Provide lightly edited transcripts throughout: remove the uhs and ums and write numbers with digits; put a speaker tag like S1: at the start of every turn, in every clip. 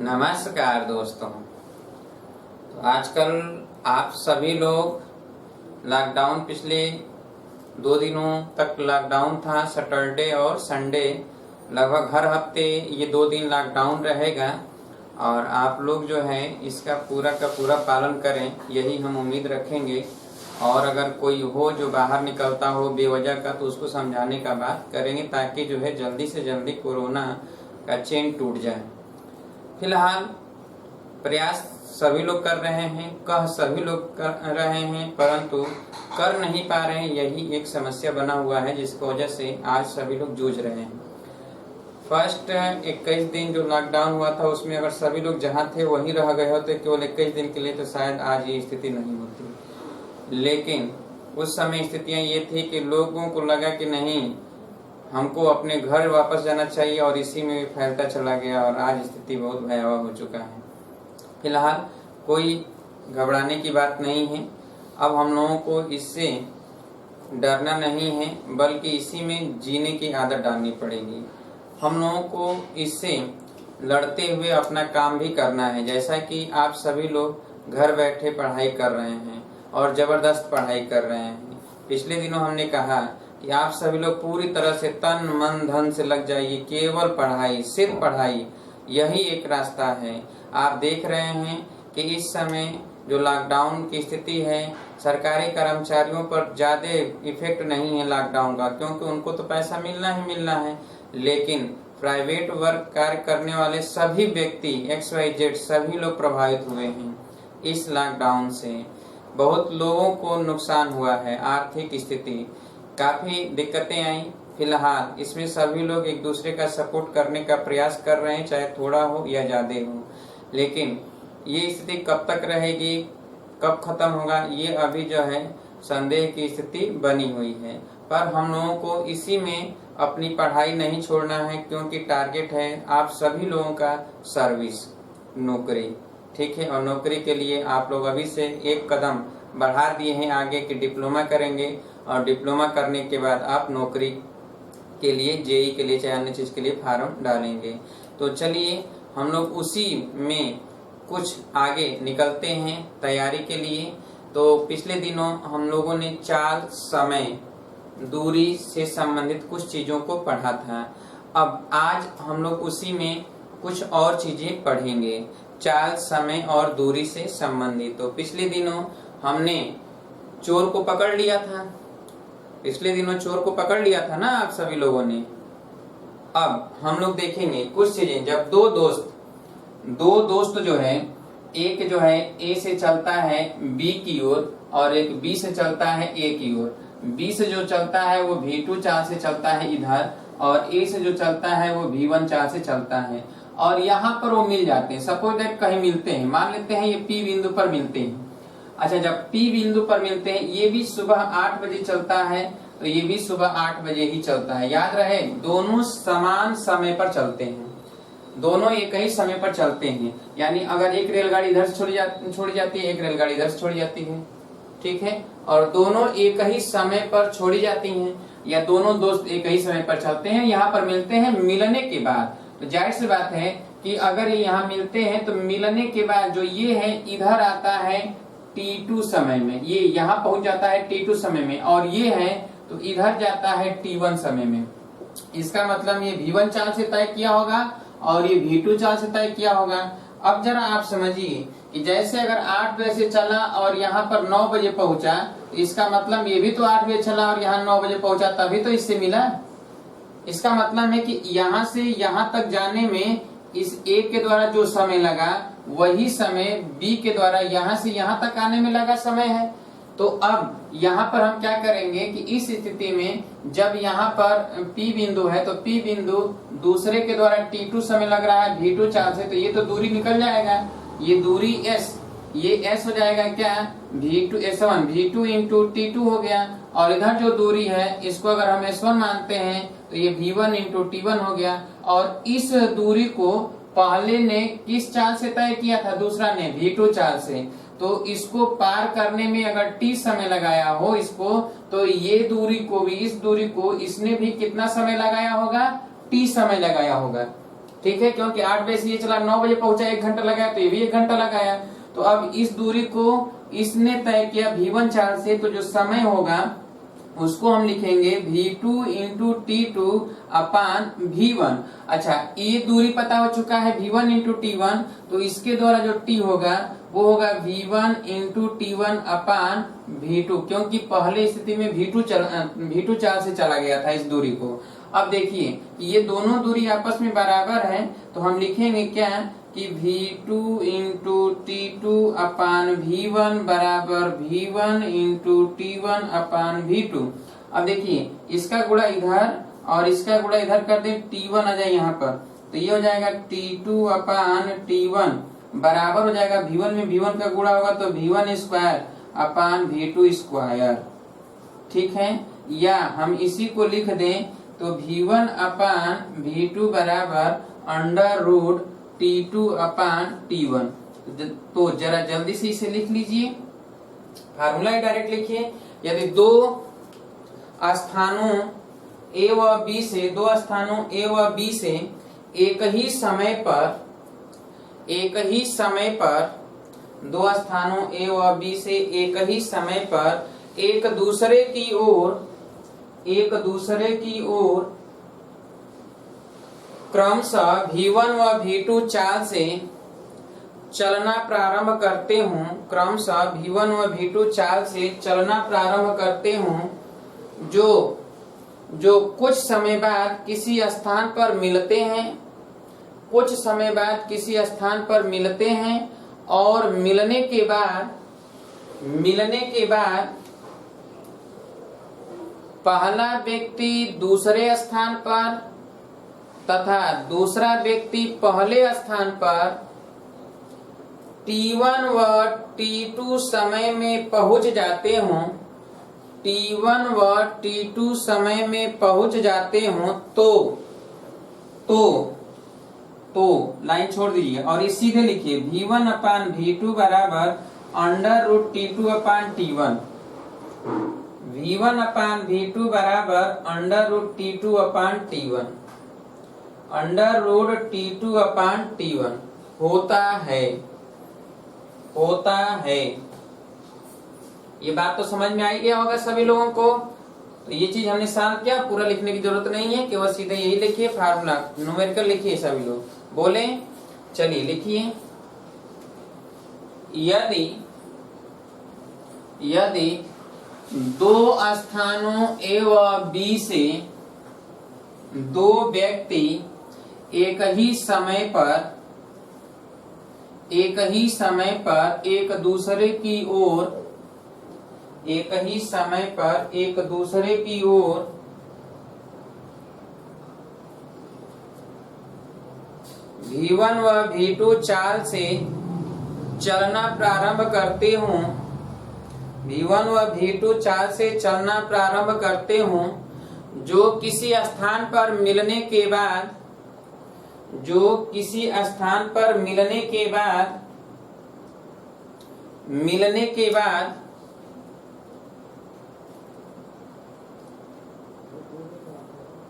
S1: नमस्कार दोस्तों। तो आजकल आप सभी लोग लॉकडाउन, पिछले 2 दिनों तक लॉकडाउन था, सैटरडे और संडे, लगभग हर हफ्ते ये 2 दिन लॉकडाउन रहेगा और आप लोग जो है इसका पूरा का पूरा पालन करें, यही हम उम्मीद रखेंगे। और अगर कोई हो जो बाहर निकलता हो बेवजह का, तो उसको समझाने का बात करेंगे ताकि जो है जल्दी से जल्दी कोरोना का चेन टूट जाए। फिलहाल प्रयास सभी लोग कर रहे हैं, कह सभी लोग कर रहे हैं, परंतु कर नहीं पा रहे हैं। यही एक समस्या बना हुआ है जिसकी वजह से आज सभी लोग जूझ रहे हैं। फर्स्ट 21 दिन जो लॉकडाउन हुआ था उसमें अगर सभी लोग जहां थे वहीं रह गए होते केवल 21 दिन के लिए, तो शायद आज ये स्थिति नहीं होती। लेकिन उस समय स्थितियां ये थी कि लोगों को लगा कि नहीं, हमको अपने घर वापस जाना चाहिए, और इसी में फैलता चला गया और आज स्थिति बहुत भयावह हो चुका है। फिलहाल कोई घबराने की बात नहीं है। अब हम लोगों को इससे डरना नहीं है, बल्कि इसी में जीने की आदत डालनी पड़ेगी। हम लोगों को इससे लड़ते हुए अपना काम भी करना है। जैसा कि आप सभी लोग घर बैठे पढ़ाई कर रहे हैं और जबरदस्त पढ़ाई कर रहे हैं। पिछले दिनों हमने कहा कि आप सभी लोग पूरी तरह से तन मन धन से लग जाइए, केवल पढ़ाई, सिर्फ पढ़ाई, यही एक रास्ता है। आप देख रहे हैं कि इस समय जो लॉकडाउन की स्थिति है, सरकारी कर्मचारियों पर ज्यादा इफेक्ट नहीं है लॉकडाउन का, क्योंकि उनको तो पैसा मिलना ही मिलना है। लेकिन प्राइवेट वर्क कार्य करने वाले सभी व्यक्ति XYZ सभी लोग प्रभावित हुए हैं इस लॉकडाउन से। बहुत लोगों को नुकसान हुआ है, आर्थिक स्थिति काफी दिक्कतें आई। फिलहाल इसमें सभी लोग एक दूसरे का सपोर्ट करने का प्रयास कर रहे हैं, चाहे थोड़ा हो या ज्यादा हो। लेकिन ये स्थिति कब तक रहेगी, कब खत्म होगा, ये अभी जो है संदेह की स्थिति बनी हुई है। पर हम लोगों को इसी में अपनी पढ़ाई नहीं छोड़ना है, क्योंकि टारगेट है आप सभी लोगों का सर्विस, नौकरी, ठीक है। और नौकरी के लिए आप लोग अभी से एक कदम बढ़ा दिए हैं आगे कि डिप्लोमा करेंगे, और डिप्लोमा करने के बाद आप नौकरी के लिए, JEE के लिए, चाहे अन्य चीज के लिए फॉर्म डालेंगे। तो चलिए हम लोग उसी में कुछ आगे निकलते हैं तैयारी के लिए। तो पिछले दिनों हम लोगों ने चाल, समय, दूरी से संबंधित कुछ चीजों को पढ़ा था। अब आज हम लोग उसी में कुछ और चीजें पढ़ेंगे, चाल, समय और दूरी से संबंधित। तो पिछले दिनों हमने चोर को पकड़ लिया था, पिछले दिनों चोर को पकड़ लिया था ना आप सभी लोगों ने। अब हम लोग देखेंगे कुछ चीजें। जब दो दोस्त जो है, एक जो है A से चलता है B की ओर और एक B से चलता है A की ओर। B से जो चलता है वो V2 चाल से चलता है इधर, और A से जो चलता है वो V1 चाल से चलता है, और यहाँ पर वो मिल जाते हैं। सपोज दैट कहीं मिलते हैं, मान लेते हैं ये P बिंदु पर मिलते हैं। अच्छा, जब P बिंदु पर मिलते हैं, ये भी सुबह 8 बजे चलता है तो ये भी सुबह 8 बजे ही चलता है। याद रहे, दोनों समान समय पर चलते हैं, दोनों एक ही समय पर चलते हैं। यानी अगर एक रेलगाड़ी इधर से छोड़ी जाती है, एक रेलगाड़ी इधर से छोड़ी जाती है, ठीक है, और दोनों एक ही समय पर छोड़ी जाती हैं, या दोनों दोस्त एक ही समय पर चलते हैं, यहाँ पर मिलते हैं। मिलने के बाद तो जाहिर सी बात है कि अगर ये यहाँ मिलते हैं तो मिलने के बाद जो ये है इधर आता है T2 समय में, ये यहाँ पहुंच जाता है T2 समय में, और ये है तो इधर जाता है T1 समय में। इसका मतलब ये V1 चाल से तय किया होगा और ये V2 चाल से तय किया होगा। अब जरा आप समझिए कि जैसे अगर 8 बजे से चला और यहाँ पर 9 बजे पहुंचा, तो इसका मतलब ये भी तो 8 बजे चला और यहाँ 9 बजे पहुंचा, तभी तो इससे मिला। इसका मतलब है कि यहाँ से यहाँ तक जाने में इस A के द्वारा जो समय लगा, वही समय B के द्वारा यहाँ से यहाँ तक आने में लगा समय है। तो अब यहाँ पर हम क्या करेंगे कि इस स्थिति में जब यहाँ पर P बिंदु है, तो P बिंदु दूसरे के द्वारा T2 समय लग रहा है V2 चाल से, तो ये तो दूरी निकल जाएगा, ये दूरी S, ये S हो जाएगा क्या, V2 S1, V2 into T2 हो गया। और इधर जो दूरी है इसको अगर हम S1 मानते हैं तो ये V1 इंटू T1 हो गया। और इस दूरी को पहले ने किस चाल से तय किया था, दूसरा ने V2 चाल से। तो इसको पार करने में अगर T समय लगाया हो इसको, तो ये दूरी को भी, इस दूरी को इसने भी कितना समय लगाया होगा, T समय लगाया होगा। ठीक है, क्योंकि 8 बजे से ये चला, 9 बजे पहुंचा, 1 घंटा लगाया, तो ये भी 1 घंटा लगाया। तो अब इस दूरी को इसने तय किया v1 चाल से, तो जो समय होगा उसको हम लिखेंगे v2 इंटू T2 अपान v1। अच्छा, ये दूरी पता हो चुका है v1 इंटू T1, तो इसके द्वारा जो T होगा वो होगा v1 इंटू T1 अपान v2, क्योंकि पहले स्थिति में v2 चाल से चला गया था इस दूरी को। अब देखिए ये दोनों दूरी आपस में बराबर है, तो हम लिखेंगे क्या कि v2 इंटू T2 अपान v1 बराबर v1 इंटू T1 अपान v2। अब देखिए इसका गुणा इधर और इसका गुणा इधर कर दे, T1 आ जाए यहाँ पर, तो ये हो जाएगा T2 अपान T1 बराबर हो जाएगा v1 में v1 का गुणा होगा तो v1 square upon v2 square. ठीक है, या हम इसी को लिख दें तो v1 अपान v2 बराबर अंडर रूट T2 अपान T1। तो जरा जल्दी से इसे लिख लीजिए, फार्मूला डायरेक्ट लिखिए। यदि दो स्थानों A व B से एक ही समय पर दो स्थानों A व B से एक ही समय पर एक दूसरे की ओर क्रमशः v1 व v2 चाल से चलना प्रारंभ करते हूं, जो कुछ समय बाद किसी स्थान पर मिलते हैं और मिलने के बाद पहला व्यक्ति दूसरे स्थान पर तथा दूसरा व्यक्ति पहले स्थान पर T1 व T2 समय में पहुंच जाते हों तो लाइन छोड़ दीजिए और इस सीधे लिखिए v1 अपान v2 बराबर अंडर रूट T2 अपान T1। v1 अपान v2 बराबर अंडर रूट T2 अपान T1, अंडर रूट T2 अपान T1 होता है। ये बात तो समझ में आई गया होगा सभी लोगों को। तो ये चीज हमने सॉल्व किया, पूरा लिखने की जरूरत नहीं है, केवल सीधे यही लिखिए, फार्मूला न्यूमेरिकल लिखिए। सभी लोग बोले, चलिए लिखिए। यदि दो स्थानों A व B से दो व्यक्ति एक ही समय पर एक दूसरे की ओर v1 व v2 चाल से चलना प्रारंभ करते हूं, जो किसी स्थान पर मिलने के बाद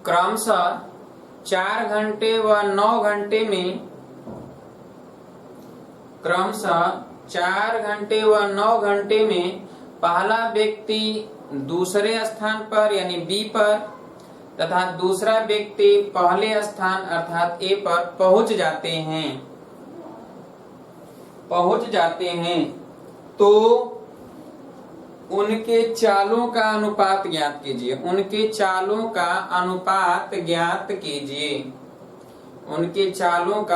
S1: क्रमशः 4 घंटे व 9 घंटे में पहला व्यक्ति दूसरे स्थान पर यानी B पर तथा दूसरा व्यक्ति पहले स्थान अर्थात A पर पहुंच जाते हैं तो उनके चालों का अनुपात ज्ञात कीजिए। उनके चालों का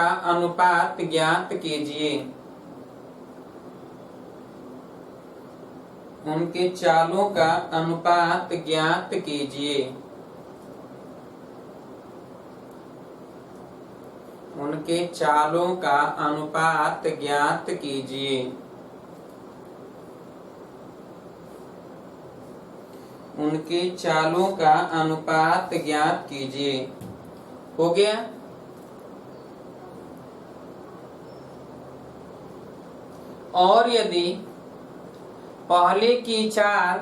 S1: अनुपात ज्ञात कीजिए। हो गया। और यदि पहले की चाल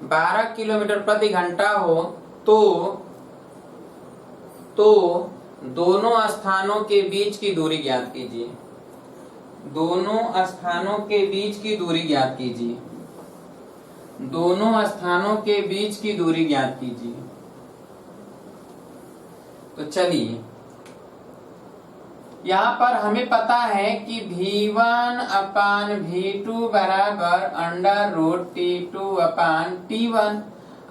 S1: 12 किलोमीटर प्रति घंटा हो तो दोनों स्थानों के बीच की दूरी ज्ञात कीजिए। दोनों स्थानों के बीच की दूरी ज्ञात कीजिए। दोनों स्थानों के बीच की दूरी ज्ञात कीजिए। तो चलिए, यहाँ पर हमें पता है कि V1/V2 बराबर √T2/T1।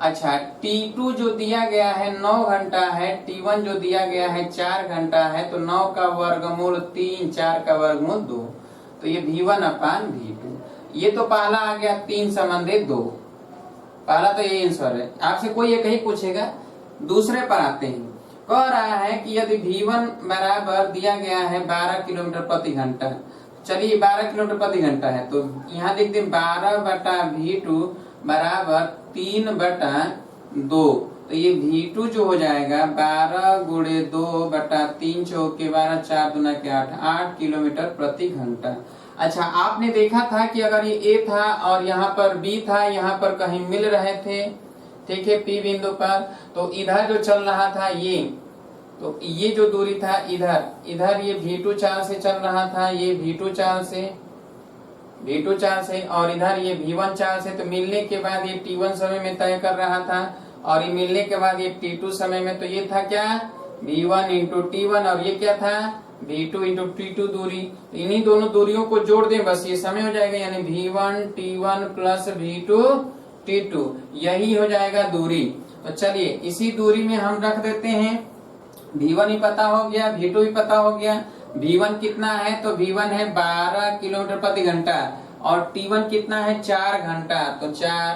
S1: अच्छा, T2 जो दिया गया है 9 घंटा है, T1 जो दिया गया है 4 घंटा है, तो 9 का वर्गमूल 3, 4 का वर्गमूल 2, तो ये V1/V2। ये तो पहला आ गया 3 संबंधित 2, पहला तो ये आंसर है। आपसे कोई एक ही पूछेगा। दूसरे पर आते हैं। कह रहा है कि यदि V1 बराबर दिया गया है 12 किलोमीटर प्रति घंटा, चलिए 12 किलोमीटर प्रति घंटा है, तो यहाँ देखते हैं 12/V2 बराबर 3/2, तो ये V2 जो हो जाएगा 12 × 2/3 चौके 12, 4 दूना के 8, 8 किलोमीटर प्रति घंटा। अच्छा, आपने देखा था कि अगर ये A था और यहाँ पर B था, यहाँ पर कहीं मिल रहे थे, ठीक है, P बिंदु पर, तो इधर जो चल रहा था ये, तो ये जो दूरी था इधर ये V2 चाल से चल रहा था, ये V2 चाल से, और इधर ये V1 चाल से, तो मिलने के बाद ये T1 समय में तय कर रहा था, और ये मिलने के बाद ये T2 समय में, तो ये था क्या, V1 × T1, और ये क्या था, V2 × T2 दूरी। तो इन्हीं दोनों दूरियों को जोड़ दें, बस ये समय हो जाएगा, यानी V1 T1 plus V2 T2, यही हो जाएगा दूरी। तो चलिए, इसी दूरी में हम रख देते हैं, V1 ही पता हो गया, V2 भी पता हो गया। V1 कितना है, तो V1 है 12 किलोमीटर प्रति घंटा, और T1 कितना है 4 घंटा, तो 4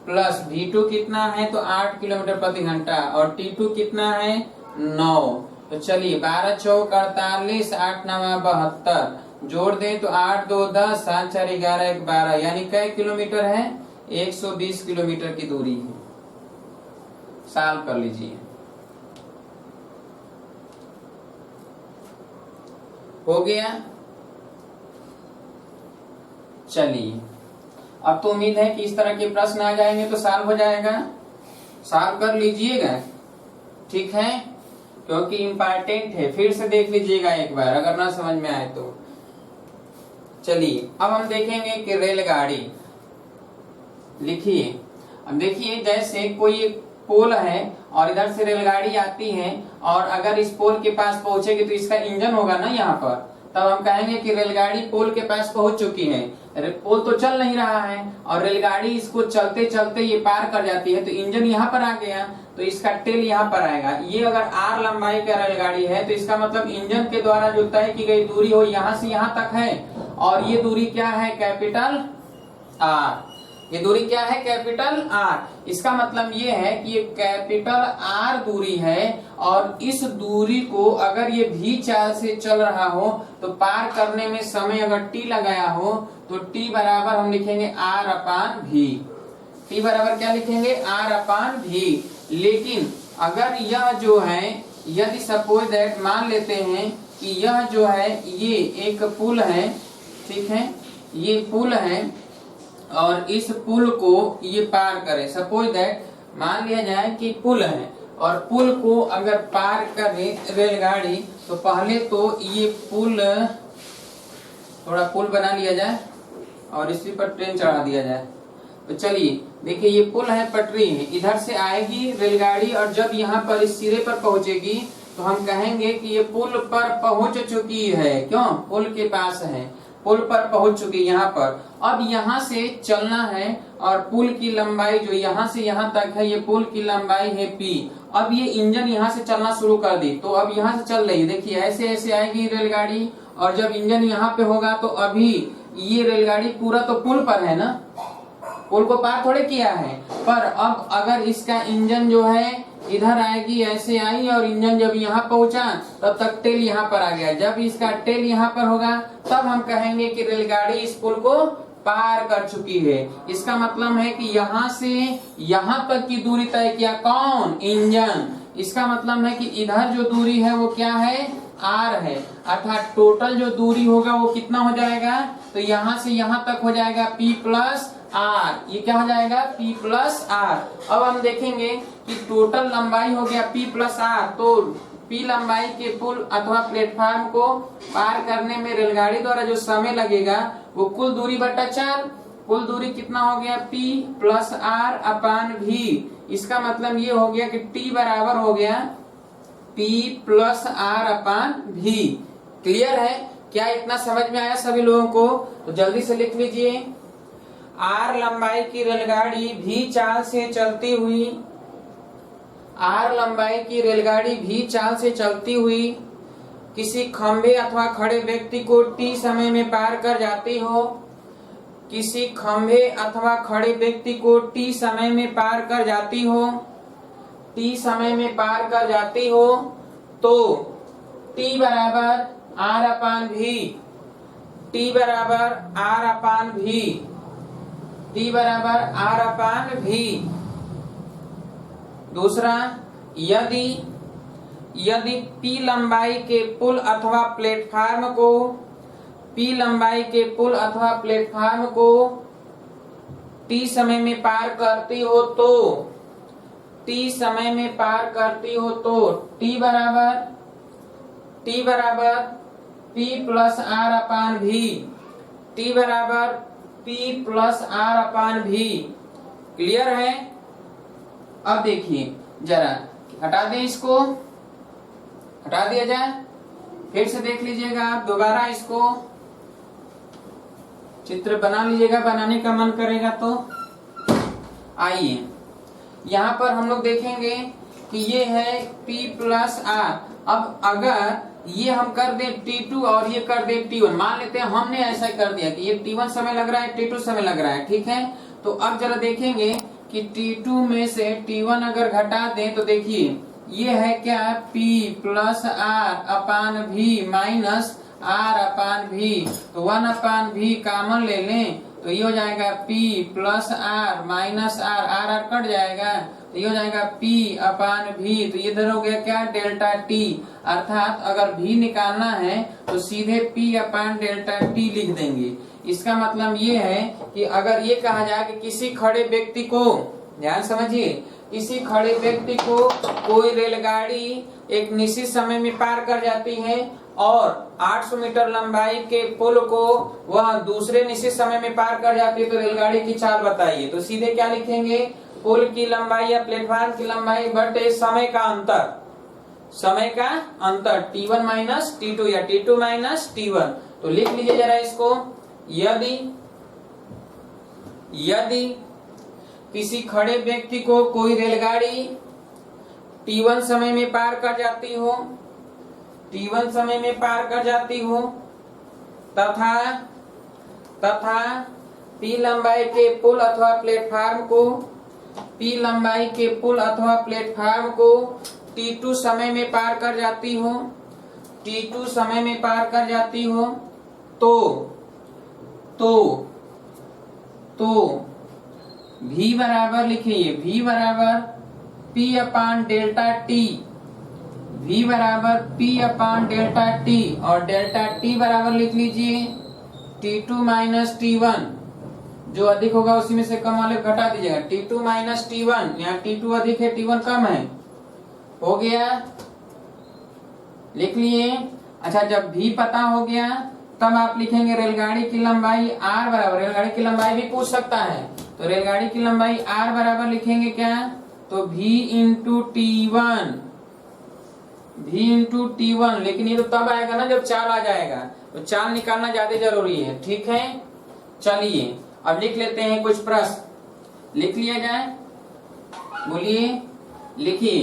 S1: प्लस V2 कितना है, तो 8 किलोमीटर प्रति घंटा, और T2 कितना है 9। तो चलिए 12 चौक 48, 8 9 72, जोड़ दें तो 8 2 10, 7 4 11, 1 12, यानी कै किलोमीटर है, 120 किलोमीटर की दूरी है। सॉल्व कर लीजिए। हो गया। चलिए, अब तो उम्मीद है कि इस तरह के प्रश्न आ जाएंगे तो सॉल्व हो जाएगा। सॉल्व कर लीजिएगा, ठीक है, क्योंकि इम्पोर्टेंट है। फिर से देख लीजिएगा एक बार, अगर ना समझ में आए तो। चलिए, अब हम देखेंगे कि रेलगाड़ी, लिखिए। अब देखिए, जैसे कोई एक पोल है और इधर से रेलगाड़ी आती है, और अगर इस पोल के पास पहुंचेगी तो इसका इंजन होगा ना यहाँ पर, तब हम कहेंगे कि रेलगाड़ी पोल के पास पहुंच चुकी है। पोल तो चल नहीं रहा है और रेलगाड़ी इसको चलते चलते ये पार कर जाती है, तो इंजन यहाँ पर आ गया, तो इसका टेल यहाँ पर आएगा। ये अगर r लंबाई का रेलगाड़ी है तो इसका मतलब इंजन के द्वारा जो तय की गई दूरी हो यहाँ से यहाँ तक है, और ये दूरी क्या है, कैपिटल R। ये दूरी क्या है, कैपिटल R। इसका मतलब ये है कि ये कैपिटल R दूरी है, और इस दूरी को अगर ये V चाल से चल रहा हो तो पार करने में समय अगर T लगाया हो तो T बराबर हम लिखेंगे R/V। T बराबर क्या लिखेंगे, R/V। लेकिन अगर यह जो है, यदि सपोज दैट मान लेते हैं कि यह जो है ये एक पुल है, ठीक है, ये पुल है, और इस पुल को ये पार करे। सपोज दैट मान लिया जाए कि पुल है, और पुल को अगर पार करे रेलगाड़ी, तो पहले तो ये पुल, थोड़ा पुल बना लिया जाए और इसी पर ट्रेन चढ़ा दिया जाए। तो चलिए देखिए, ये पुल है, पटरी है, इधर से आएगी रेलगाड़ी, और जब यहाँ पर इस सिरे पर पहुंचेगी तो हम कहेंगे कि ये पुल पर पहुंच चुकी है। क्यों, पुल के पास है, पुल पर पहुंच चुकी यहाँ पर। अब यहाँ से चलना है, और पुल की लंबाई जो यहाँ से यहाँ तक है, ये पुल की लंबाई है P। अब ये इंजन यहाँ से चलना शुरू कर दी, तो अब यहाँ से चल रही है, देखिए ऐसे ऐसे आएगी रेलगाड़ी, और जब इंजन यहाँ पे होगा तो अभी ये रेलगाड़ी पूरा तो पुल पर है ना, पुल को पार थोड़े किया है। पर अब अगर इसका इंजन जो है इधर आएगी, ऐसे आई, और इंजन जब यहाँ पहुंचा तब तक टेल यहाँ पर आ गया। जब इसका टेल यहाँ पर होगा तब हम कहेंगे कि रेलगाड़ी इस पुल को पार कर चुकी है। इसका मतलब है कि यहाँ से यहाँ तक की दूरी तय किया कौन, इंजन। इसका मतलब है कि इधर जो दूरी है वो क्या है, R है, अर्थात टोटल जो दूरी होगा वो कितना हो जाएगा, तो यहाँ से यहाँ तक हो जाएगा P प्लस आर, ये क्या हो जाएगा P प्लस आर। अब हम देखेंगे कि टोटल लंबाई हो गया P प्लस आर, तो P लंबाई के पुल अथवा प्लेटफॉर्म को पार करने में रेलगाड़ी द्वारा जो समय लगेगा वो कुल दूरी बटा 4, कुल दूरी कितना हो गया P प्लस आर अपान भी। इसका मतलब ये हो गया कि T बराबर हो गया P प्लस आर अपान भी। क्लियर है? क्या इतना समझ में आया सभी लोगों को? तो जल्दी से लिख लीजिए, आर लंबाई की रेलगाड़ी भी चाल से चलती हुई, आर लंबाई की रेलगाड़ी भी चाल से चलती हुई किसी खंभे अथवा खड़े व्यक्ति को T समय में पार कर जाती हो, किसी खंभे अथवा खड़े व्यक्ति को T समय में पार कर जाती हो, T समय में पार कर जाती हो, तो T बराबर आर अपान भी, T बराबर आर अपान भी, T बराबर आर अपान भी। दूसरा, यदि P लंबाई के पुल अथवा प्लेटफार्म को, P लंबाई के पुल अथवा प्लेटफार्म को T समय में पार करती हो तो, T समय में पार करती हो तो T बराबर P प्लस आर अपान भी, T बराबर P प्लस आर अपान भी। क्लियर है? अब देखिए जरा, हटा दें इसको, हटा दिया जाए, फिर से देख लीजिएगा आप, दोबारा इसको चित्र बना लीजिएगा, बनाने का मन करेगा तो। आइए यहाँ पर हम लोग देखेंगे कि ये है P प्लस आर। अब अगर ये हम कर दे T2 और ये कर दे T1, मान लेते हैं हमने ऐसा कर दिया कि ये T1 समय लग रहा है, T2 समय लग रहा है, ठीक है। तो अब जरा देखेंगे कि T2 में से T1 अगर घटा दें तो देखिए ये है क्या, P प्लस आर अपान भी माइनस आर अपान भी, तो 1 अपान भी कामन ले लें तो ये हो जाएगा P plus R minus R, R cut जाएगा तो ये हो जाएगा P अपान भी। तो ये इधर हो गया क्या, डेल्टा T। अर्थात अगर भी निकालना है तो सीधे P अपान डेल्टा T लिख देंगे। इसका मतलब ये है कि अगर ये कहा जाए कि किसी खड़े व्यक्ति को, ध्यान समझिए, किसी खड़े व्यक्ति को कोई रेलगाड़ी एक निश्चित समय में पार कर जाती है और 800 मीटर लंबाई के पुल को वह दूसरे निश्चित समय में पार कर जाती है, तो रेलगाड़ी की चाल बताइए। तो सीधे क्या लिखेंगे, पुल की लंबाई या प्लेटफॉर्म की लंबाई बटे समय का अंतर, समय का अंतर T1 माइनस T2 या T2 माइनस T1। तो लिख लीजिए जरा इसको, यदि किसी खड़े व्यक्ति को कोई रेलगाड़ी T1 समय में पार कर जाती हो, T1 समय में पार कर जाती हो तथा P लंबाई के पुल अथवा प्लेटफार्म को, P लंबाई के पुल अथवा प्लेटफार्म को T2 समय में पार कर जाती हो, T2 समय में पार कर जाती हो, तो V बराबर लिखिए, V बराबर P अपान डेल्टा T, V बराबर P अपान डेल्टा T, और डेल्टा T बराबर लिख लीजिए T2 माइनस T1, जो अधिक होगा उसी में से कम वाले घटा दीजिएगा। T2 माइनस T1, यहाँ T2 अधिक है T1 कम है, हो गया, लिख लिए। अच्छा, जब V पता हो गया तब आप लिखेंगे रेलगाड़ी की लंबाई R बराबर, रेलगाड़ी की लंबाई भी पूछ सकता है, तो रेलगाड़ी की लंबाई R बराबर लिखेंगे क्या, तो V into T1, V into T1। लेकिन ये तो तब आएगा ना जब चाल आ जाएगा, तो चाल निकालना ज्यादा जरूरी है, ठीक है। चलिए अब लिख लेते हैं कुछ प्रश्न, लिख लिया जाए, बोलिए, लिखिए।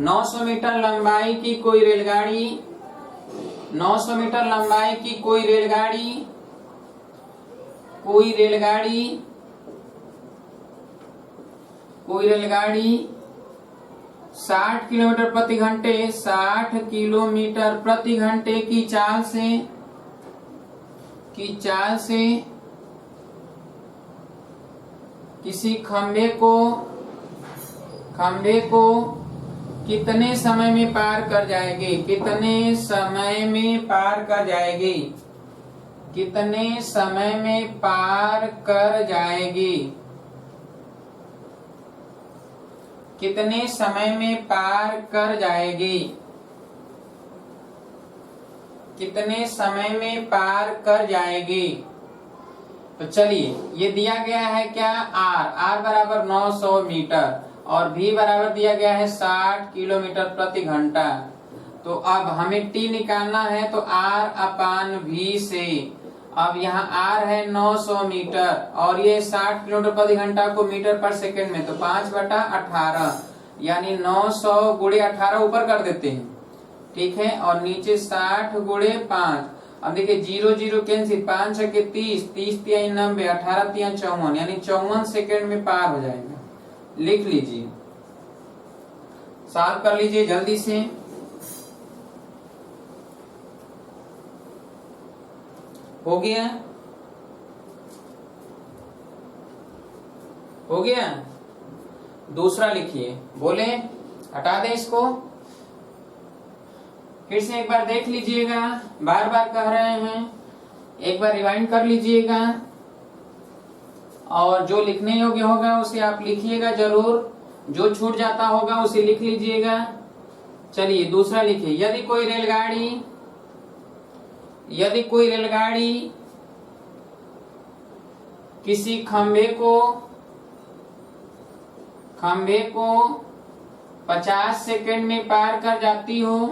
S1: 900 मीटर लंबाई की कोई रेलगाड़ी, 900 मीटर लंबाई की कोई रेलगाड़ी 60 किलोमीटर प्रति घंटे, 60 किलोमीटर प्रति घंटे की चाल से किसी खंभे को कितने समय में पार कर जाएगी, कितने समय में पार कर जाएगी, कितने समय में पार कर जाएगी, कितने समय में पार कर जाएगी, कितने समय में पार कर जाएगी। तो चलिए ये दिया गया है क्या, आर बराबर 900 मीटर और भी बराबर दिया गया है 60 किलोमीटर प्रति घंटा। तो अब हमें टी निकालना है, तो आर अपान वी से, अब यहाँ आर है 900 मीटर और ये 60 किलोमीटर प्रति घंटा को मीटर पर सेकंड में, तो 5/18 यानी 900 गुणे 18 ऊपर कर देते हैं, ठीक है, और नीचे 60 गुणे 5। अब देखिए 0 0 कैंसिल, 5 6 के 30, 30 3 90, 18 3 54 यानी 54 सेकंड में पार हो जाएगा। लिख लीजिए, सॉल्व कर लीजिए जल्दी से। हो गया, हो गया। दूसरा लिखिए, बोले हटा दे इसको, फिर से एक बार देख लीजिएगा, बार बार कह रहे हैं, एक बार रिवाइंड कर लीजिएगा और जो लिखने योग्य होगा उसे आप लिखिएगा जरूर, जो छूट जाता होगा उसे लिख लीजिएगा। चलिए दूसरा लिखिए, यदि कोई रेलगाड़ी किसी खंभे को 50 सेकंड में पार कर जाती हो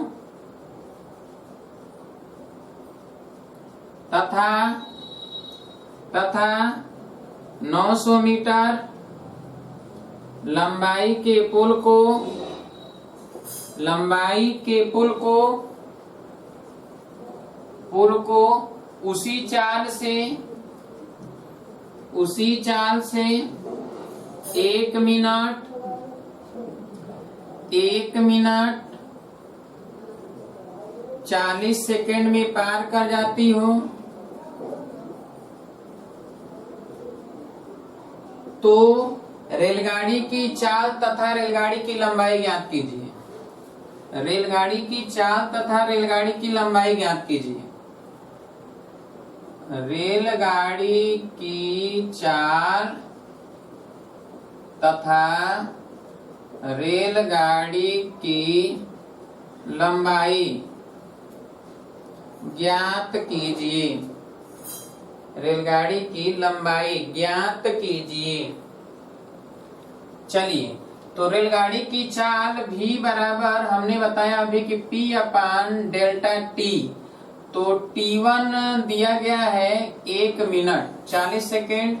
S1: तथा 900 मीटर लंबाई के पुल को उसी चाल से 1 मिनट 40 सेकंड में पार कर जाती हो, तो रेलगाड़ी की चाल तथा रेलगाड़ी की लंबाई ज्ञात कीजिए। रेलगाड़ी की चाल तथा रेलगाड़ी की लंबाई ज्ञात कीजिए। रेलगाड़ी की चाल तथा रेलगाड़ी की लंबाई ज्ञात कीजिए। रेलगाड़ी की लंबाई ज्ञात कीजिए। चलिए, तो रेलगाड़ी की चाल भी बराबर हमने बताया अभी कि P अपान डेल्टा टी। तो T1 दिया गया है 1 मिनट 40 सेकेंड,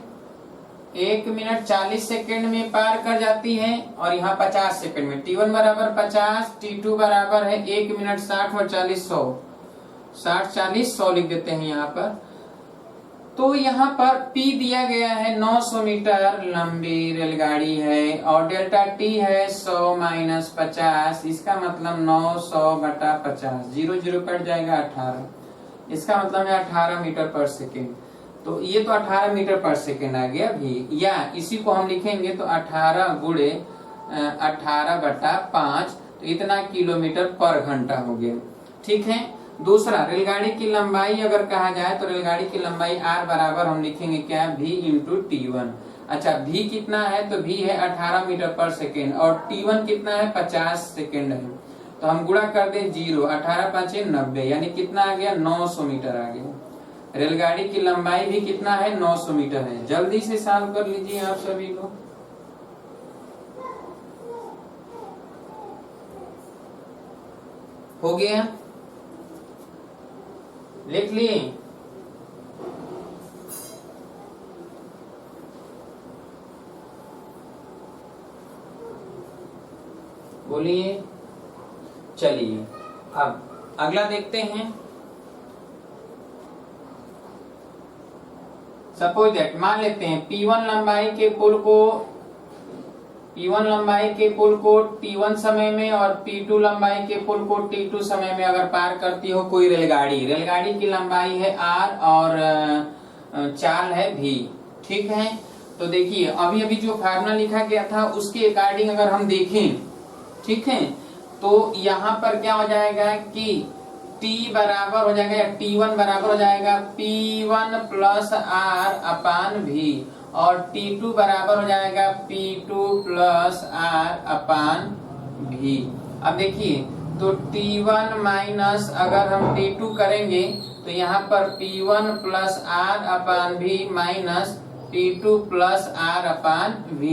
S1: 1 मिनट 40 सेकेंड में पार कर जाती है और यहाँ 50 सेकेंड में। T1 बराबर 50, T2 बराबर है 1 मिनट 60 और 40 100, 60 40 100 लिख देते हैं यहाँ पर। तो यहाँ पर P दिया गया है 900 मीटर लंबी रेलगाड़ी है और डेल्टा T है 100 माइनस 50, इसका मतलब 900/50, 0 0 कट जाएगा 18, इसका मतलब है 18 मीटर पर सेकेंड। तो ये तो 18 मीटर पर सेकेंड आ गया भी, या इसी को हम लिखेंगे तो 18 गुणे 18/5, तो इतना किलोमीटर पर घंटा हो गया। ठीक है। दूसरा, रेलगाड़ी की लंबाई अगर कहा जाए तो रेलगाड़ी की लंबाई R बराबर हम लिखेंगे क्या, V इंटू T1। अच्छा, V कितना है, तो V है 18 मीटर पर सेकेंड और T1 कितना है 50 सेकेंड है। तो हम गुणा कर दे 0, 18 5 90, यानी कितना आ गया 900 मीटर आ गया। रेलगाड़ी की लंबाई भी कितना है 900 मीटर है। जल्दी से सॉल्व कर लीजिए आप सभी लोग। हो गया, लिख लिए। बोलिए। चलिए अब अगला देखते हैं। सपोज दैट, मान लेते हैं P1 लंबाई के पुल को T1 समय में और P2 लंबाई के पुल को T2 समय में अगर पार करती हो कोई रेलगाड़ी की लंबाई है R और चाल है V। ठीक है। तो देखिए अभी अभी जो फार्मूला लिखा गया था उसके अकॉर्डिंग अगर हम देखें, ठीक है, तो यहाँ पर क्या हो जाएगा कि T बराबर हो जाएगा, या T1 बराबर हो जाएगा P1 प्लस R अपान V, और T2 बराबर हो जाएगा P2 प्लस R अपान V। अब देखिए, तो T1 माइनस अगर हम T2 करेंगे तो यहाँ पर P1 प्लस R अपान V minus P2 plus R अपान V।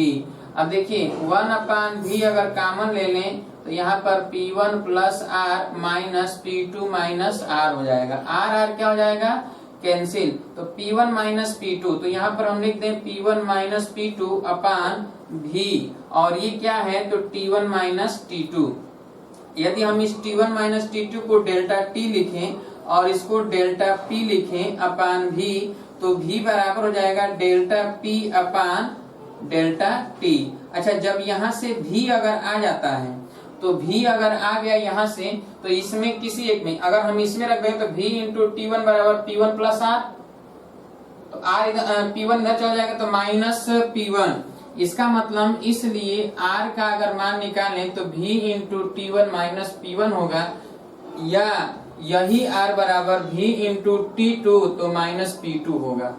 S1: अब देखिए 1 अपान V अगर कॉमन ले लें तो यहाँ पर P1 plus R minus P2 minus R हो जाएगा। R क्या हो जाएगा, कैंसिल, तो P1 माइनस P2, तो यहाँ पर हम लिख दें P1 माइनस P2 अपान V, और ये क्या है तो T1 माइनस T2। यदि हम इस T1 माइनस T2 को डेल्टा T लिखें और इसको डेल्टा P लिखें अपान V, तो V बराबर हो जाएगा डेल्टा P अपान डेल्टा T। अच्छा, जब यहाँ से V अगर आ जाता है तो V अगर आ गया यहाँ से, तो इसमें किसी एक में अगर हम इसमें रख दें तो V इंटू T1 बराबर P1 प्लस R, तो R P1 इधर चला जाएगा तो माइनस P1। इसका मतलब इसलिए R का अगर मान निकालें तो V into T1 minus P1 होगा, या यही R बराबर V इंटू T2 तो माइनस P2 होगा।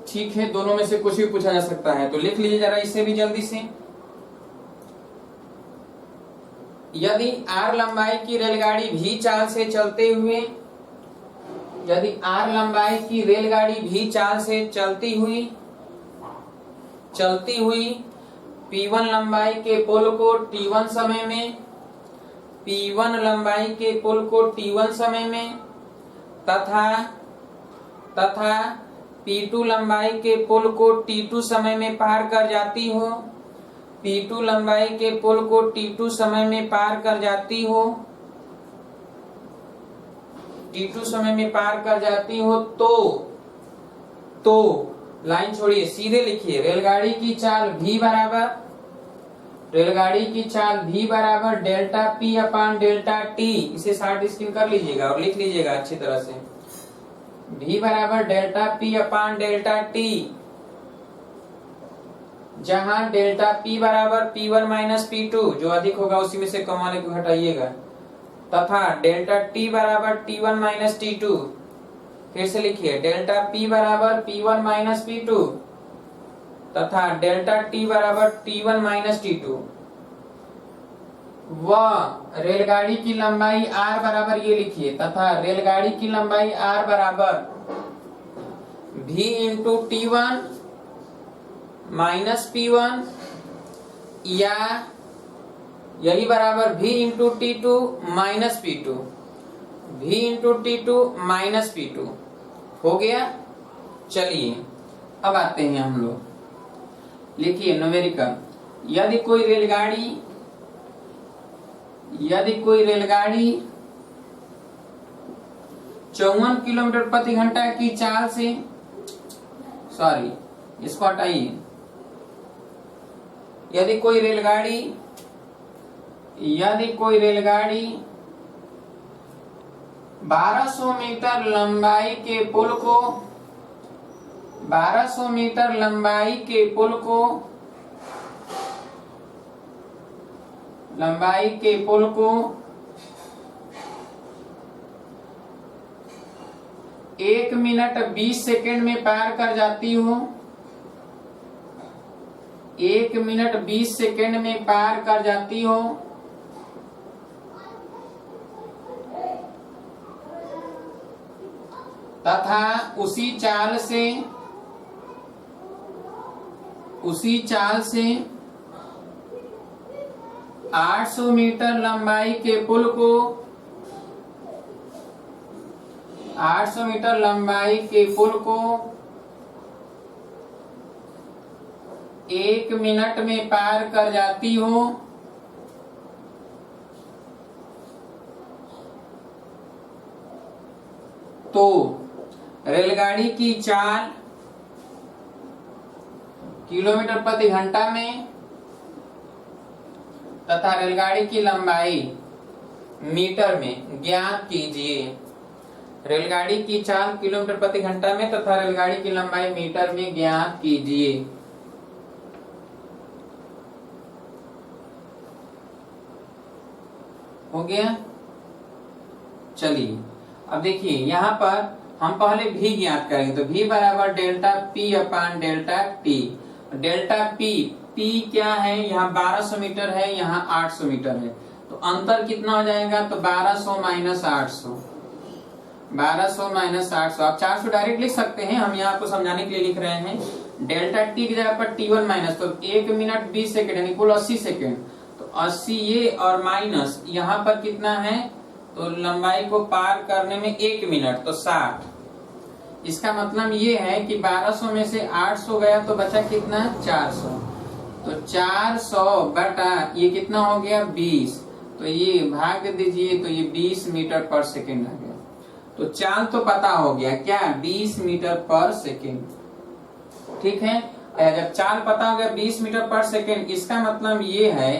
S1: ठीक है, दोनों में से कुछ भी पूछा जा सकता है, तो लिख लीजिए जरा इसे भी जल्दी से। यदि R लंबाई की रेलगाड़ी V चाल से चलते हुए, यदि R लंबाई की रेलगाड़ी V चाल से चलती हुई P1 लंबाई के पुल को T1 समय में, P1 लंबाई के पुल को T1 समय में तथा P2 लंबाई के पुल को T2 समय में पार कर जाती हो, P2 लंबाई के पुल को T2 समय में पार कर जाती हो, T2 समय में पार कर जाती हो, तो लाइन छोड़िए, सीधे लिखिए रेलगाड़ी की चाल V बराबर डेल्टा P अपान डेल्टा T। इसे शॉर्ट स्क्रीन कर लीजिएगा और लिख लीजिएगा अच्छी तरह से। V बराबर डेल्टा P अपान डेल्टा T, जहां डेल्टा P बराबर P1 माइनस P2, जो अधिक होगा उसी में से कम वाले को घटाइएगा, तथा डेल्टा T बराबर T1 माइनस T2। फिर से लिखिए डेल्टा P बराबर P1 माइनस P2 तथा डेल्टा T बराबर T1 माइनस T2। वह रेलगाड़ी की लंबाई R बराबर, ये लिखिए, तथा रेलगाड़ी की लंबाई R बराबर V into T1 minus P1, या यही बराबर V into T2 minus P2, V into T2 minus P2 हो गया। चलिए अब आते हैं हम लोग, लिखिए न्यूमेरिकल। यदि कोई रेलगाड़ी 54 किलोमीटर प्रति घंटा की चाल से, सॉरी इसको हटाइए, यदि कोई रेलगाड़ी 1200 मीटर लंबाई के पुल को 1 मिनट 20 सेकेंड में पार कर जाती हो, 1 मिनट 20 सेकेंड में पार कर जाती हो, तथा उसी चाल से 800 मीटर लंबाई के पुल को 1 मिनट में पार कर जाती हो, तो रेलगाड़ी की चाल किलोमीटर प्रति घंटा में तथा रेलगाड़ी की लंबाई मीटर में ज्ञात कीजिए। रेलगाड़ी की चाल किलोमीटर प्रति घंटा में तथा रेलगाड़ी की लंबाई मीटर में ज्ञात कीजिए। हो गया। चलिए अब देखिए यहाँ पर हम पहले v ज्ञात करेंगे, तो v बराबर डेल्टा p अपान डेल्टा t। डेल्टा p क्या है, यहाँ 1200 मीटर है, यहाँ 800 मीटर है, तो अंतर कितना हो जाएगा, तो 1200 माइनस 800, 1200 माइनस 800, आप 400 डायरेक्ट लिख सकते हैं, हम यहाँ आपको समझाने के लिए लिख रहे हैं। डेल्टा टी की जगह पर t1 माइनस, तो 1 मिनट 20 सेकेंड यानी कुल 80 सेकेंड, तो 80 ये और माइनस यहाँ पर कितना है, तो लंबाई को पार करने में 1 मिनट, तो 60। इसका मतलब ये है कि 1200 में से 800 गया तो बचा कितना, 400, तो 400 बटा ये कितना हो गया 20, तो ये भाग दीजिए, तो ये 20 मीटर पर सेकेंड आ गया। तो चाल तो पता हो गया क्या, 20 मीटर पर सेकेंड, ठीक है। जब चाल पता हो गया 20 मीटर पर सेकेंड, इसका मतलब ये है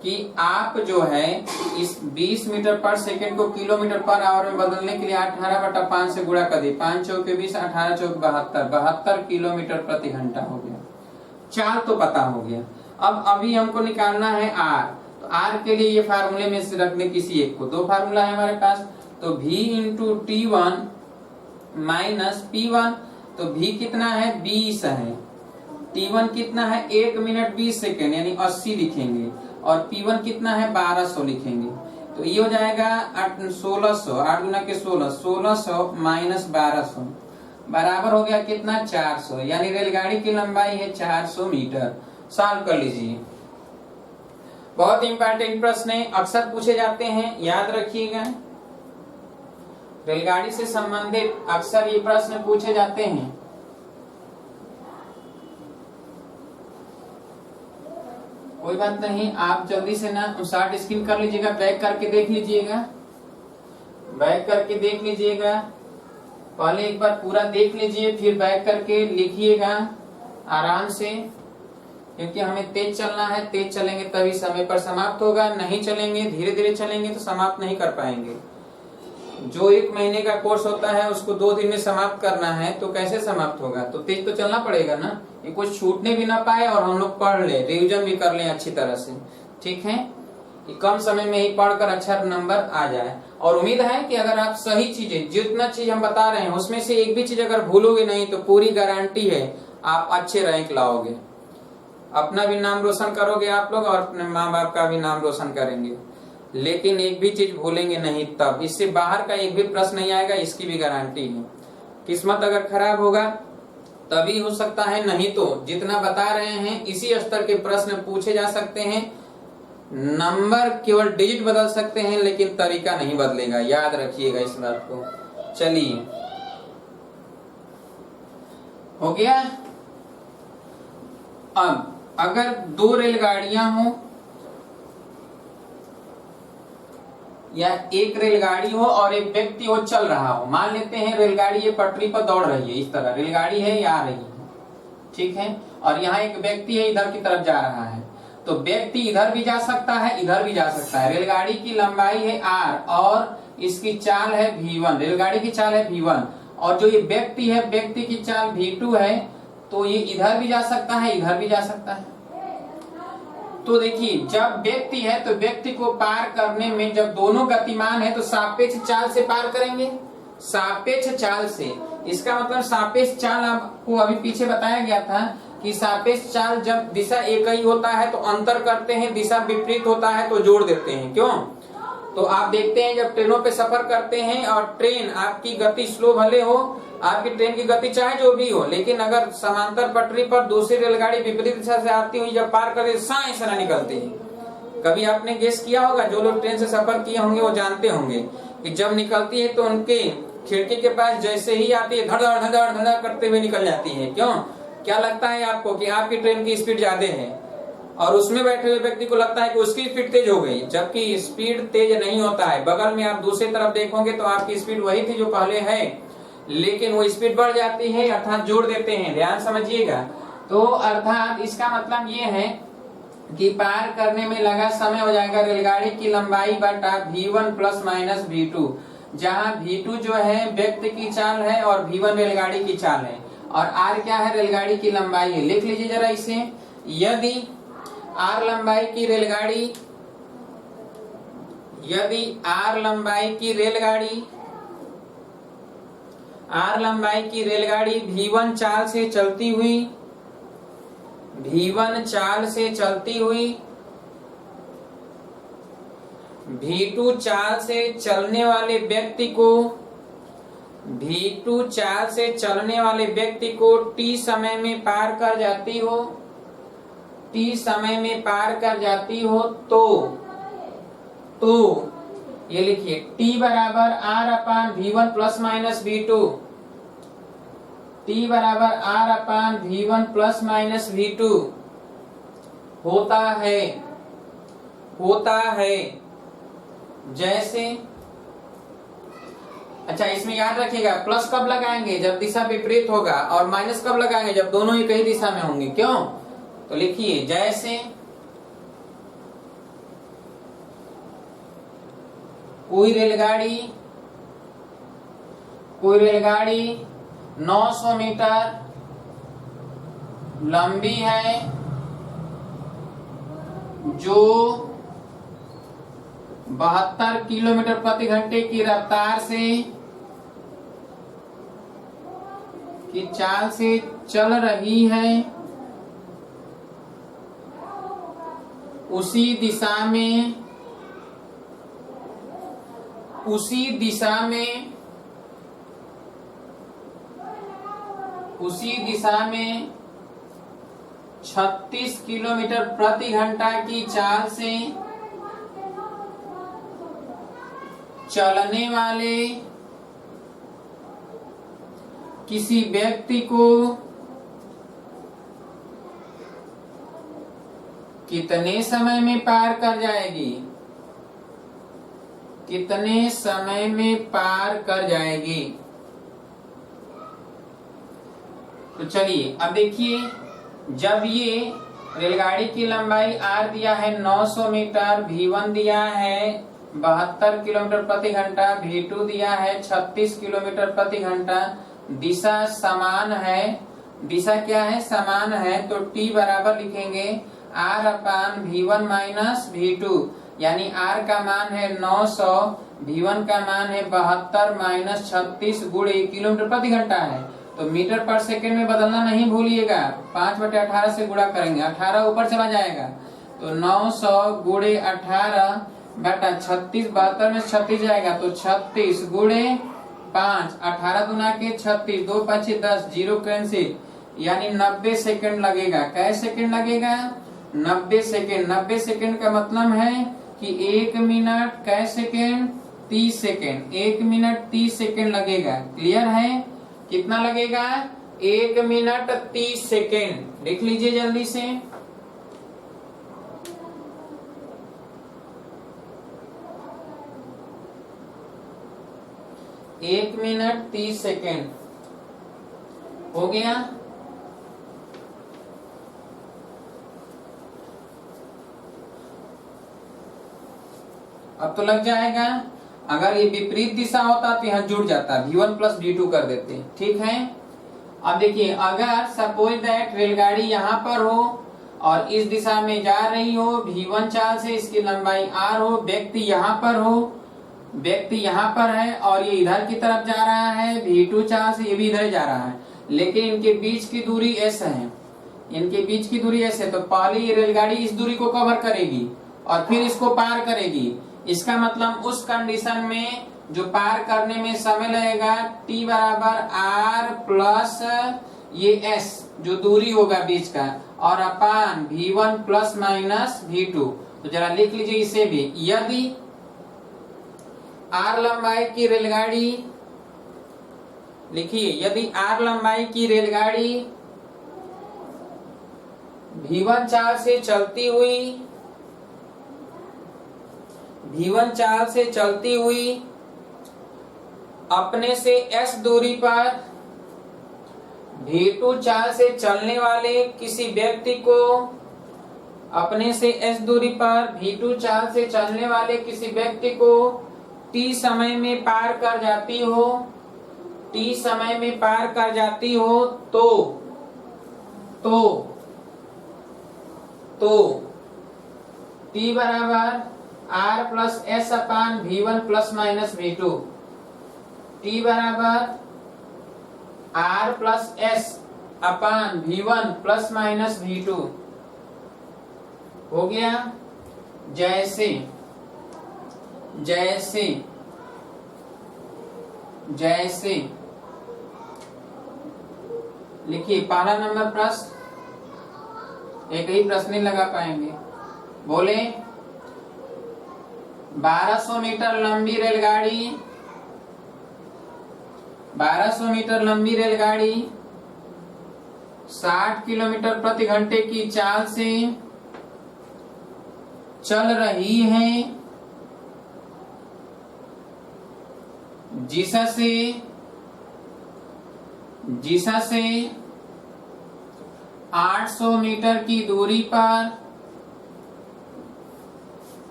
S1: कि आप जो है इस 20 मीटर पर सेकेंड को किलोमीटर पर आवर में बदलने के लिए 18/5 से गुणा कर दी, 5 चौके 20, 18 चौक 72, 72 किलोमीटर प्रति घंटा हो गया। चाल तो पता हो गया। अब अभी हमको निकालना है आर, तो आर के लिए ये फार्मूले में से रखने किसी एक को, दो फार्मूला है हमारे पास, तो v into T1 minus P1, तो v कितना है 20 है, T1 कितना है 1 मिनट 20 सेकेंड यानी 80 लिखेंगे, और P1 कितना है 1200 लिखेंगे, तो ये हो जाएगा 1600, 8 गुना के 16, 1600 माइनस 1200 बराबर हो गया कितना 400, यानी रेलगाड़ी की लंबाई है 400 मीटर। सॉल्व कर लीजिए। बहुत इंपॉर्टेंट प्रश्न है, अक्सर पूछे जाते हैं, याद रखिएगा। रेलगाड़ी से संबंधित अक्सर ये प्रश्न पूछे जाते हैं। कोई बात नहीं, आप जल्दी से ना शॉर्ट स्क्रीन कर लीजिएगा, बैक करके देख लीजिएगा, बैक करके देख लीजिएगा, पहले एक बार पूरा देख लीजिए फिर बैक करके लिखिएगा आराम से, क्योंकि हमें तेज चलना है, तेज चलेंगे तभी समय पर समाप्त होगा, नहीं चलेंगे धीरे धीरे चलेंगे तो समाप्त नहीं कर पाएंगे। जो 1 महीने का कोर्स होता है उसको 2 दिन में समाप्त करना है, तो कैसे समाप्त होगा, तो तेज तो चलना पड़ेगा ना, ये कुछ छूटने भी ना पाए और हम लोग पढ़ ले, रिवीजन भी कर लें अच्छी तरह से, ठीक है, कि कम समय में ही पढ़कर अच्छा नंबर आ जाए। और उम्मीद है कि अगर आप सही चीजें, जितना चीज हम बता रहे हैं उसमें से एक भी चीज अगर भूलोगे नहीं तो पूरी गारंटी है आप अच्छे रैंक लाओगे, अपना भी नाम रोशन करोगे आप लोग और अपने माँ बाप का भी नाम रोशन करेंगे। लेकिन एक भी चीज भूलेंगे नहीं, तब इससे बाहर का एक भी प्रश्न नहीं आएगा, इसकी भी गारंटी है। किस्मत अगर खराब होगा तभी हो सकता है, नहीं तो जितना बता रहे हैं इसी स्तर के प्रश्न पूछे जा सकते हैं। नंबर केवल डिजिट बदल सकते हैं लेकिन तरीका नहीं बदलेगा, याद रखिएगा इस बात को। चलिए हो गया। अब अगर 2 रेलगाड़ियां हो या एक रेलगाड़ी हो और एक व्यक्ति वो चल रहा हो, मान लेते हैं रेलगाड़ी ये पटरी पर दौड़ रही है, इस तरह रेलगाड़ी है ये आ रही है, ठीक है, और यहाँ एक व्यक्ति है इधर की तरफ जा रहा है, तो व्यक्ति इधर भी जा सकता है इधर भी जा सकता है। रेलगाड़ी की लंबाई है r और इसकी चाल है v1, रेलगाड़ी की चाल है v1, और जो ये व्यक्ति है व्यक्ति की चाल v2 है, तो ये इधर भी जा सकता है इधर भी जा सकता है। तो देखिए जब व्यक्ति है तो व्यक्ति को पार करने में जब दोनों गतिमान है तो सापेक्ष चाल से पार करेंगे, सापेक्ष चाल से। इसका मतलब सापेक्ष चाल आपको अभी पीछे बताया गया था कि सापेक्ष चाल जब दिशा एक ही होता है तो अंतर करते हैं, दिशा विपरीत होता है तो जोड़ देते हैं। क्यों, तो आप देखते हैं जब ट्रेनों पे सफर करते हैं और ट्रेन आपकी गति स्लो भले हो, आपकी ट्रेन की गति चाहे जो भी हो, लेकिन अगर समांतर पटरी पर दूसरी रेलगाड़ी विपरीत दिशा से आती हुई जब पार करती साए सना निकलती है। कभी आपने गेस किया होगा, जो लोग ट्रेन से सफर किए होंगे वो जानते होंगे कि जब निकलती है तो उनके खिड़की के पास जैसे ही आती है धड़ धड़ धड़ धड़ करते हुए निकल जाती है। क्यों, क्या लगता है आपको कि आपकी ट्रेन की स्पीड ज्यादा है और उसमें बैठे हुए व्यक्ति को लगता है कि उसकी स्पीड तेज हो गई, जबकि स्पीड तेज नहीं होता है। बगल में आप दूसरी तरफ देखोगे तो आपकी स्पीड वही थी जो पहले है, लेकिन वो स्पीड बढ़ जाती है, अर्थात जोड़ देते हैं। ध्यान समझिएगा। तो अर्थात इसका मतलब ये है कि पार करने में लगा समय हो जाएगा रेलगाड़ी की लंबाई बटा v1 प्लस माइनस v2, जहाँ v2 जो है व्यक्ति की चाल है और v1 रेलगाड़ी की चाल है और r क्या है, रेलगाड़ी की लंबाई है। लिख लीजिए जरा इसे। यदि r लंबाई की रेलगाड़ी यदि आर लंबाई की रेलगाड़ी V1 चाल से चलती हुई V2 चाल से चलने वाले व्यक्ति को T समय में पार कर जाती हो तो ये लिखिए T बराबर R अपान V1 plus minus V2, T बराबर R अपान V1 प्लस माइनस V2 होता है जैसे, अच्छा इसमें याद रखिएगा प्लस कब लगाएंगे, जब दिशा विपरीत होगा, और माइनस कब लगाएंगे, जब दोनों ही कई दिशा में होंगे। क्यों? तो लिखिए जैसे कोई रेलगाड़ी 900 मीटर लंबी है जो 72 किलोमीटर प्रति घंटे की रफ्तार की चाल से चल रही है, उसी दिशा में 36 किलोमीटर प्रति घंटा की चाल से चलने वाले किसी व्यक्ति को कितने समय में पार कर जाएगी? तो चलिए अब देखिए, जब ये रेलगाड़ी की लंबाई R दिया है 900 मीटर, V1 दिया है 72 किलोमीटर प्रति घंटा, V2 दिया है 36 किलोमीटर प्रति घंटा, दिशा समान है, दिशा क्या है? समान है। तो T बराबर लिखेंगे R अपान V1 माइनस V2, यानी R का मान है 900, V1 का मान है 72 माइनस 36 गुणे किलोमीटर प्रति घंटा है, तो मीटर पर सेकंड में बदलना नहीं भूलिएगा। 5/18 से गुणा करेंगे, 18 ऊपर चला जाएगा, तो 900 गुणे 18 बटा 36, 72 में 36 जाएगा, तो 36 गुणे 5, 18 दुना के 36, 2 5 10, 0 कैंसिल, यानी 90 सेकंड लगेगा। कै सेकंड लगेगा? 90 सेकंड। 90 सेकंड का मतलब है कि 1 मिनट कै सेकंड? 30 सेकंड। 1 मिनट 30 सेकंड लगेगा। क्लियर है? कितना लगेगा? 1 मिनट 30 सेकंड। देख लीजिए जल्दी से। एक मिनट 30 सेकेंड हो गया। अब तो लग जाएगा। अगर ये विपरीत दिशा होता तो यहाँ जुड़ जाता, V1 प्लस V2 कर देते। ठीक है। अब देखिए, अगर सपोज दैट रेलगाड़ी यहाँ पर हो और इस दिशा में जा रही हो, V1 चाल से इसकी लंबाई R हो, व्यक्ति यहाँ पर हो, व्यक्ति यहाँ पर है और ये इधर की तरफ जा रहा है, V2 चाल से ये भी इधर जा रहा है, लेकिन इनके बीच की दूरी S है, इनके बीच की दूरी S है। तो पहले ये रेलगाड़ी इस दूरी को कवर करेगी और फिर इसको पार करेगी। इसका मतलब उस कंडीशन में जो पार करने में समय लगेगा, T बराबर R प्लस ये S जो दूरी होगा बीच का, और अपान V1 प्लस माइनस V2। तो जरा लिख लीजिए इसे भी। यदि R लंबाई की रेलगाड़ी, लिखिए, यदि R लंबाई की रेलगाड़ी V1 चाल से चलती हुई अपने से S दूरी पर V2 चाल से चलने वाले किसी व्यक्ति को, अपने से S दूरी पर V2 चाल से चलने वाले किसी व्यक्ति को T समय में पार कर जाती हो, T समय में पार कर जाती हो तो T बराबर R प्लस एस अपान V1 plus minus V2। T बराबर R प्लस एस अपान V1 प्लस माइनस V2 हो गया। जैसे जैसे जैसे लिखिए पहला नंबर प्रश्न, एक ही प्रश्न नहीं लगा पाएंगे। बोले 1200 मीटर लंबी रेलगाड़ी 1200 मीटर लंबी रेलगाड़ी 60 किलोमीटर प्रति घंटे की चाल से चल रही है, जिससे 800 मीटर की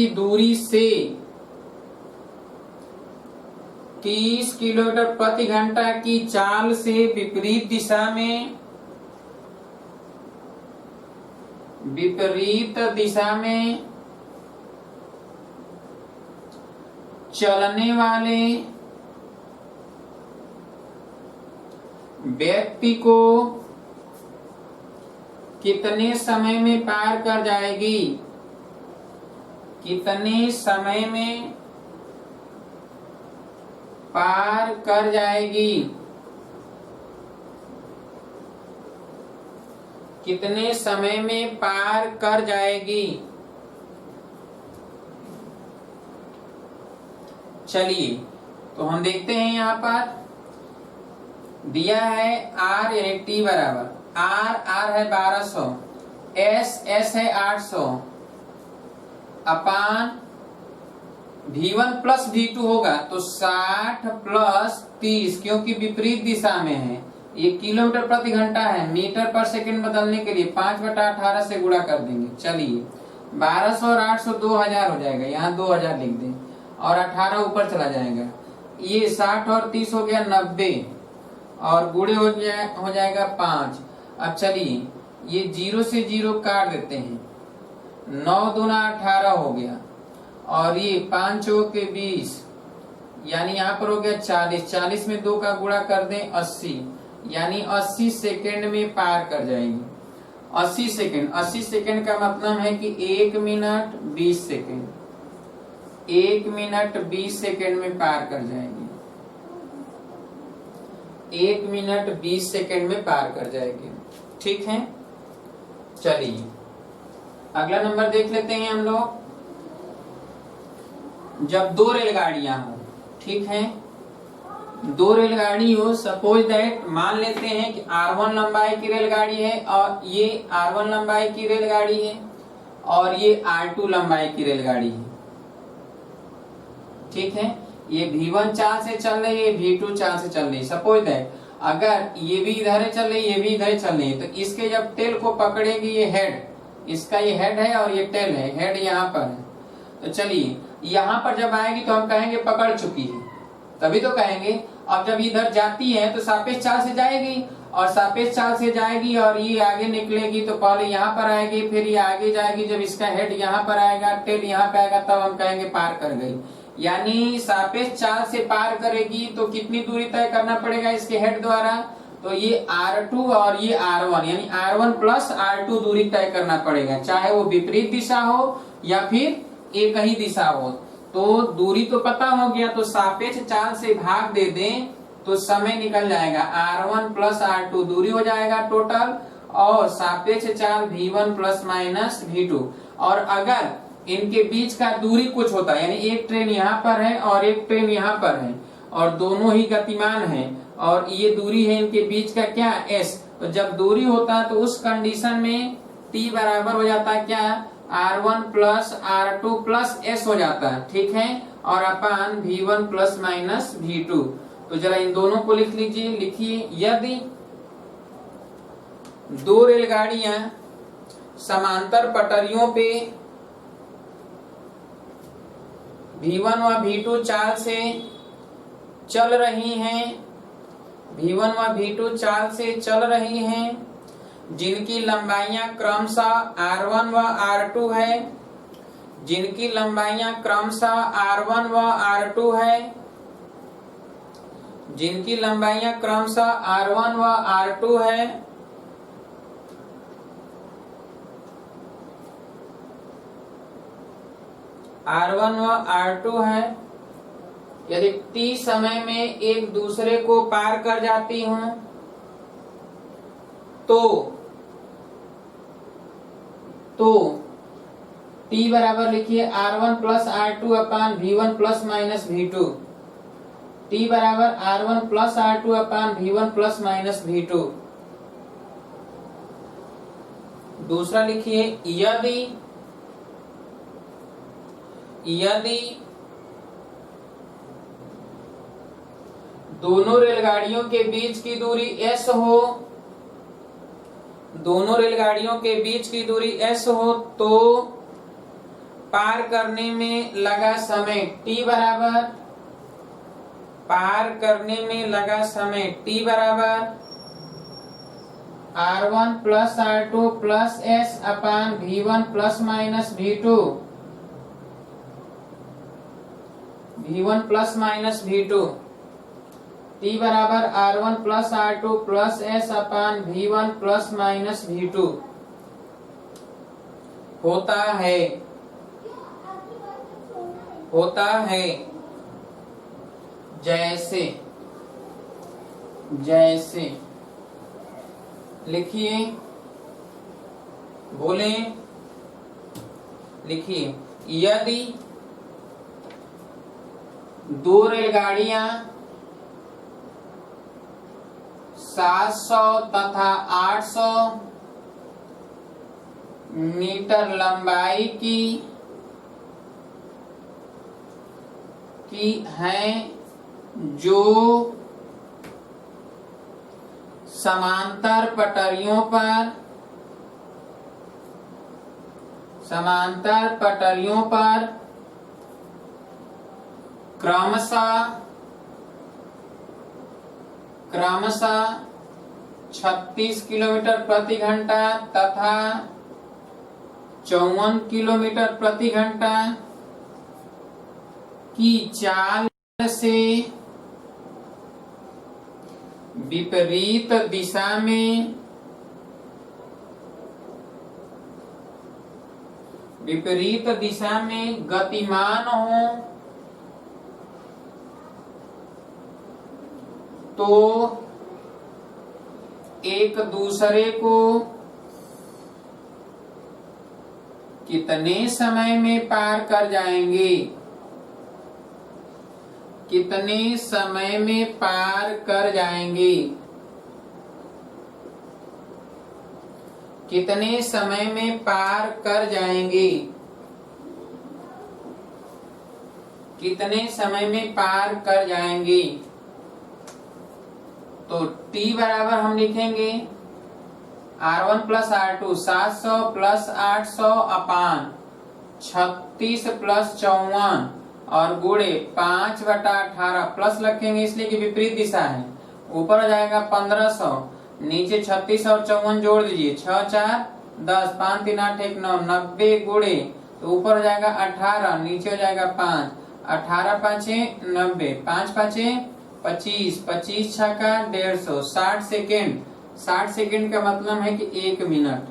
S1: दूरी से 30 किलोमीटर प्रति घंटा की चाल से विपरीत दिशा में चलने वाले व्यक्ति को कितने समय में पार कर जाएगी? कितने समय में पार कर जाएगी? कितने समय में पार कर जाएगी? चलिए तो हम देखते हैं यहाँ पर दिया है R यानी T बराबर R है 1200, S है 800 अपान V1 प्लस V2 होगा तो 60 प्लस 30, क्योंकि विपरीत दिशा में है। ये किलोमीटर प्रति घंटा है, मीटर पर सेकंड बदलने के लिए 5/18 से गुणा कर देंगे। चलिए 1200 और 800 2000 हो जाएगा, यहाँ 2000 लिख दें और 18 ऊपर चला जाएगा। ये 60 और 30 हो गया 90 और गुणे हो जाएगा 5। अब चलिए ये 0 से 0 काट देते हैं, 9 दूना 18 हो गया और ये 5 चौक के 20, यानी यहाँ पर हो गया 40। 40 में 2 का गुणा कर दें 80, यानी 80 सेकेंड में पार कर जाएगी। 80 सेकेंड, 80 सेकेंड का मतलब है कि 1 मिनट 20 सेकेंड, 1 मिनट 20 सेकेंड में पार कर जाएगी। 1 मिनट 20 सेकेंड में पार कर जाएगी। ठीक है, चलिए अगला नंबर देख लेते हैं हम लोग। जब 2 रेलगाड़ियां हो, ठीक है, 2 रेलगाड़ी हो, सपोज दैट मान लेते हैं कि R1 लंबाई की रेलगाड़ी है और ये R1 लंबाई की रेलगाड़ी है और ये R2 लंबाई की रेलगाड़ी है। ठीक है, ये V1 चाल से चल रही है, V2 चाल से चल रही है। सपोज दैट अगर ये भी इधर चल रही है, ये भी इधर चल रही है, तो इसके जब टेल को पकड़ेगी ये हेड, इसका ये हेड है और ये टेल है, हेड यहाँ पर है। तो चलिए यहाँ पर जब आएगी तो हम कहेंगे पकड़ चुकी है, तभी तो कहेंगे। अब जब इधर जाती है तो सापेक्ष चाल से जाएगी और सापेक्ष चाल से जाएगी और ये आगे निकलेगी तो पहले यहाँ पर आएगी, फिर ये आगे जाएगी। जब इसका हेड यहाँ पर आएगा, टेल यहाँ पे आएगा, तब हम कहेंगे पार कर गई। यानी सापेक्ष चाल से पार करेगी तो कितनी दूरी तय करना पड़ेगा इसके हेड द्वारा? तो ये R2 और ये R1, यानी R1 प्लस R2 दूरी तय करना पड़ेगा, चाहे वो विपरीत दिशा हो या फिर एक ही दिशा हो। तो दूरी तो पता हो गया, तो सापेक्ष चाल से भाग दे दें तो समय निकल जाएगा। R1 प्लस R2 दूरी हो जाएगा टोटल, और सापेक्ष चाल V1 प्लस माइनस V2। और अगर इनके बीच का दूरी कुछ होता है, यानी एक ट्रेन यहाँ पर है और एक ट्रेन यहाँ पर है और दोनों ही गतिमान है और ये दूरी है इनके बीच का क्या, S। तो जब दूरी होता है तो उस कंडीशन में T बराबर हो जाता है क्या, R1 plus R2 plus S हो जाता है। ठीक है, और अपान V1 प्लस माइनस V2। तो जरा इन दोनों को लिख लीजिए। लिखिए, यदि 2 रेलगाड़ियां समांतर पटरियों पे V1 व V2 चाल से चल रही हैं, V1 व V2 चाल से चल रही हैं, जिनकी लंबाइयां क्रमशः R1 व R2 है, जिनकी लंबाइयां क्रमशः R1 व R2 है, जिनकी लंबाइयां क्रमशः R1 व R2 है, R1 व R2 है, यदि T समय में एक दूसरे को पार कर जाती हूं तो T बराबर लिखिए R1 प्लस R2 अपान V1 plus minus V2। T बराबर R1 प्लस R2 अपान V1 प्लस माइनस V2। दूसरा लिखिए यदि दोनों रेलगाड़ियों के बीच की दूरी S हो, दोनों रेलगाड़ियों के बीच की दूरी S हो तो पार करने में लगा समय T बराबर, पार करने में लगा समय T बराबर R1 plus R2 plus S अपान V1 plus minus V2, V1 plus minus V2। T बराबर R1 plus R2 plus S अपान V1 प्लस माइनस V2 होता है जैसे लिखिए, बोले, लिखिए यदि दो रेलगाड़ियां 700 तथा 800 मीटर लंबाई की हैं जो समांतर पटरियों पर क्रमशः 36 किलोमीटर प्रति घंटा तथा 54 किलोमीटर प्रति घंटा की चाल से विपरीत दिशा में गतिमान हो तो एक दूसरे को कितने समय में पार कर जाएंगे, कितने समय में पार कर जाएंगे, कितने समय में पार कर जाएंगे, कितने समय में पार कर जाएंगे। तो T बराबर हम लिखेंगे R1 प्लस R2 700 प्लस 800 अपान 36 प्लस 54 और गुणे 5/18 प्लस रखेंगे इसलिए कि विपरीत दिशा है। ऊपर हो जाएगा 1500, नीचे 36 और 54 जोड़ दीजिए 6 4 10 5 3 8 1 9 90 गुणे तो ऊपर हो जाएगा 18, नीचे हो जाएगा 5, 18 5 90, 5 5 25, 25 छक्का 150, 60 सेकेंड। 60 सेकेंड का मतलब है कि 1 मिनट,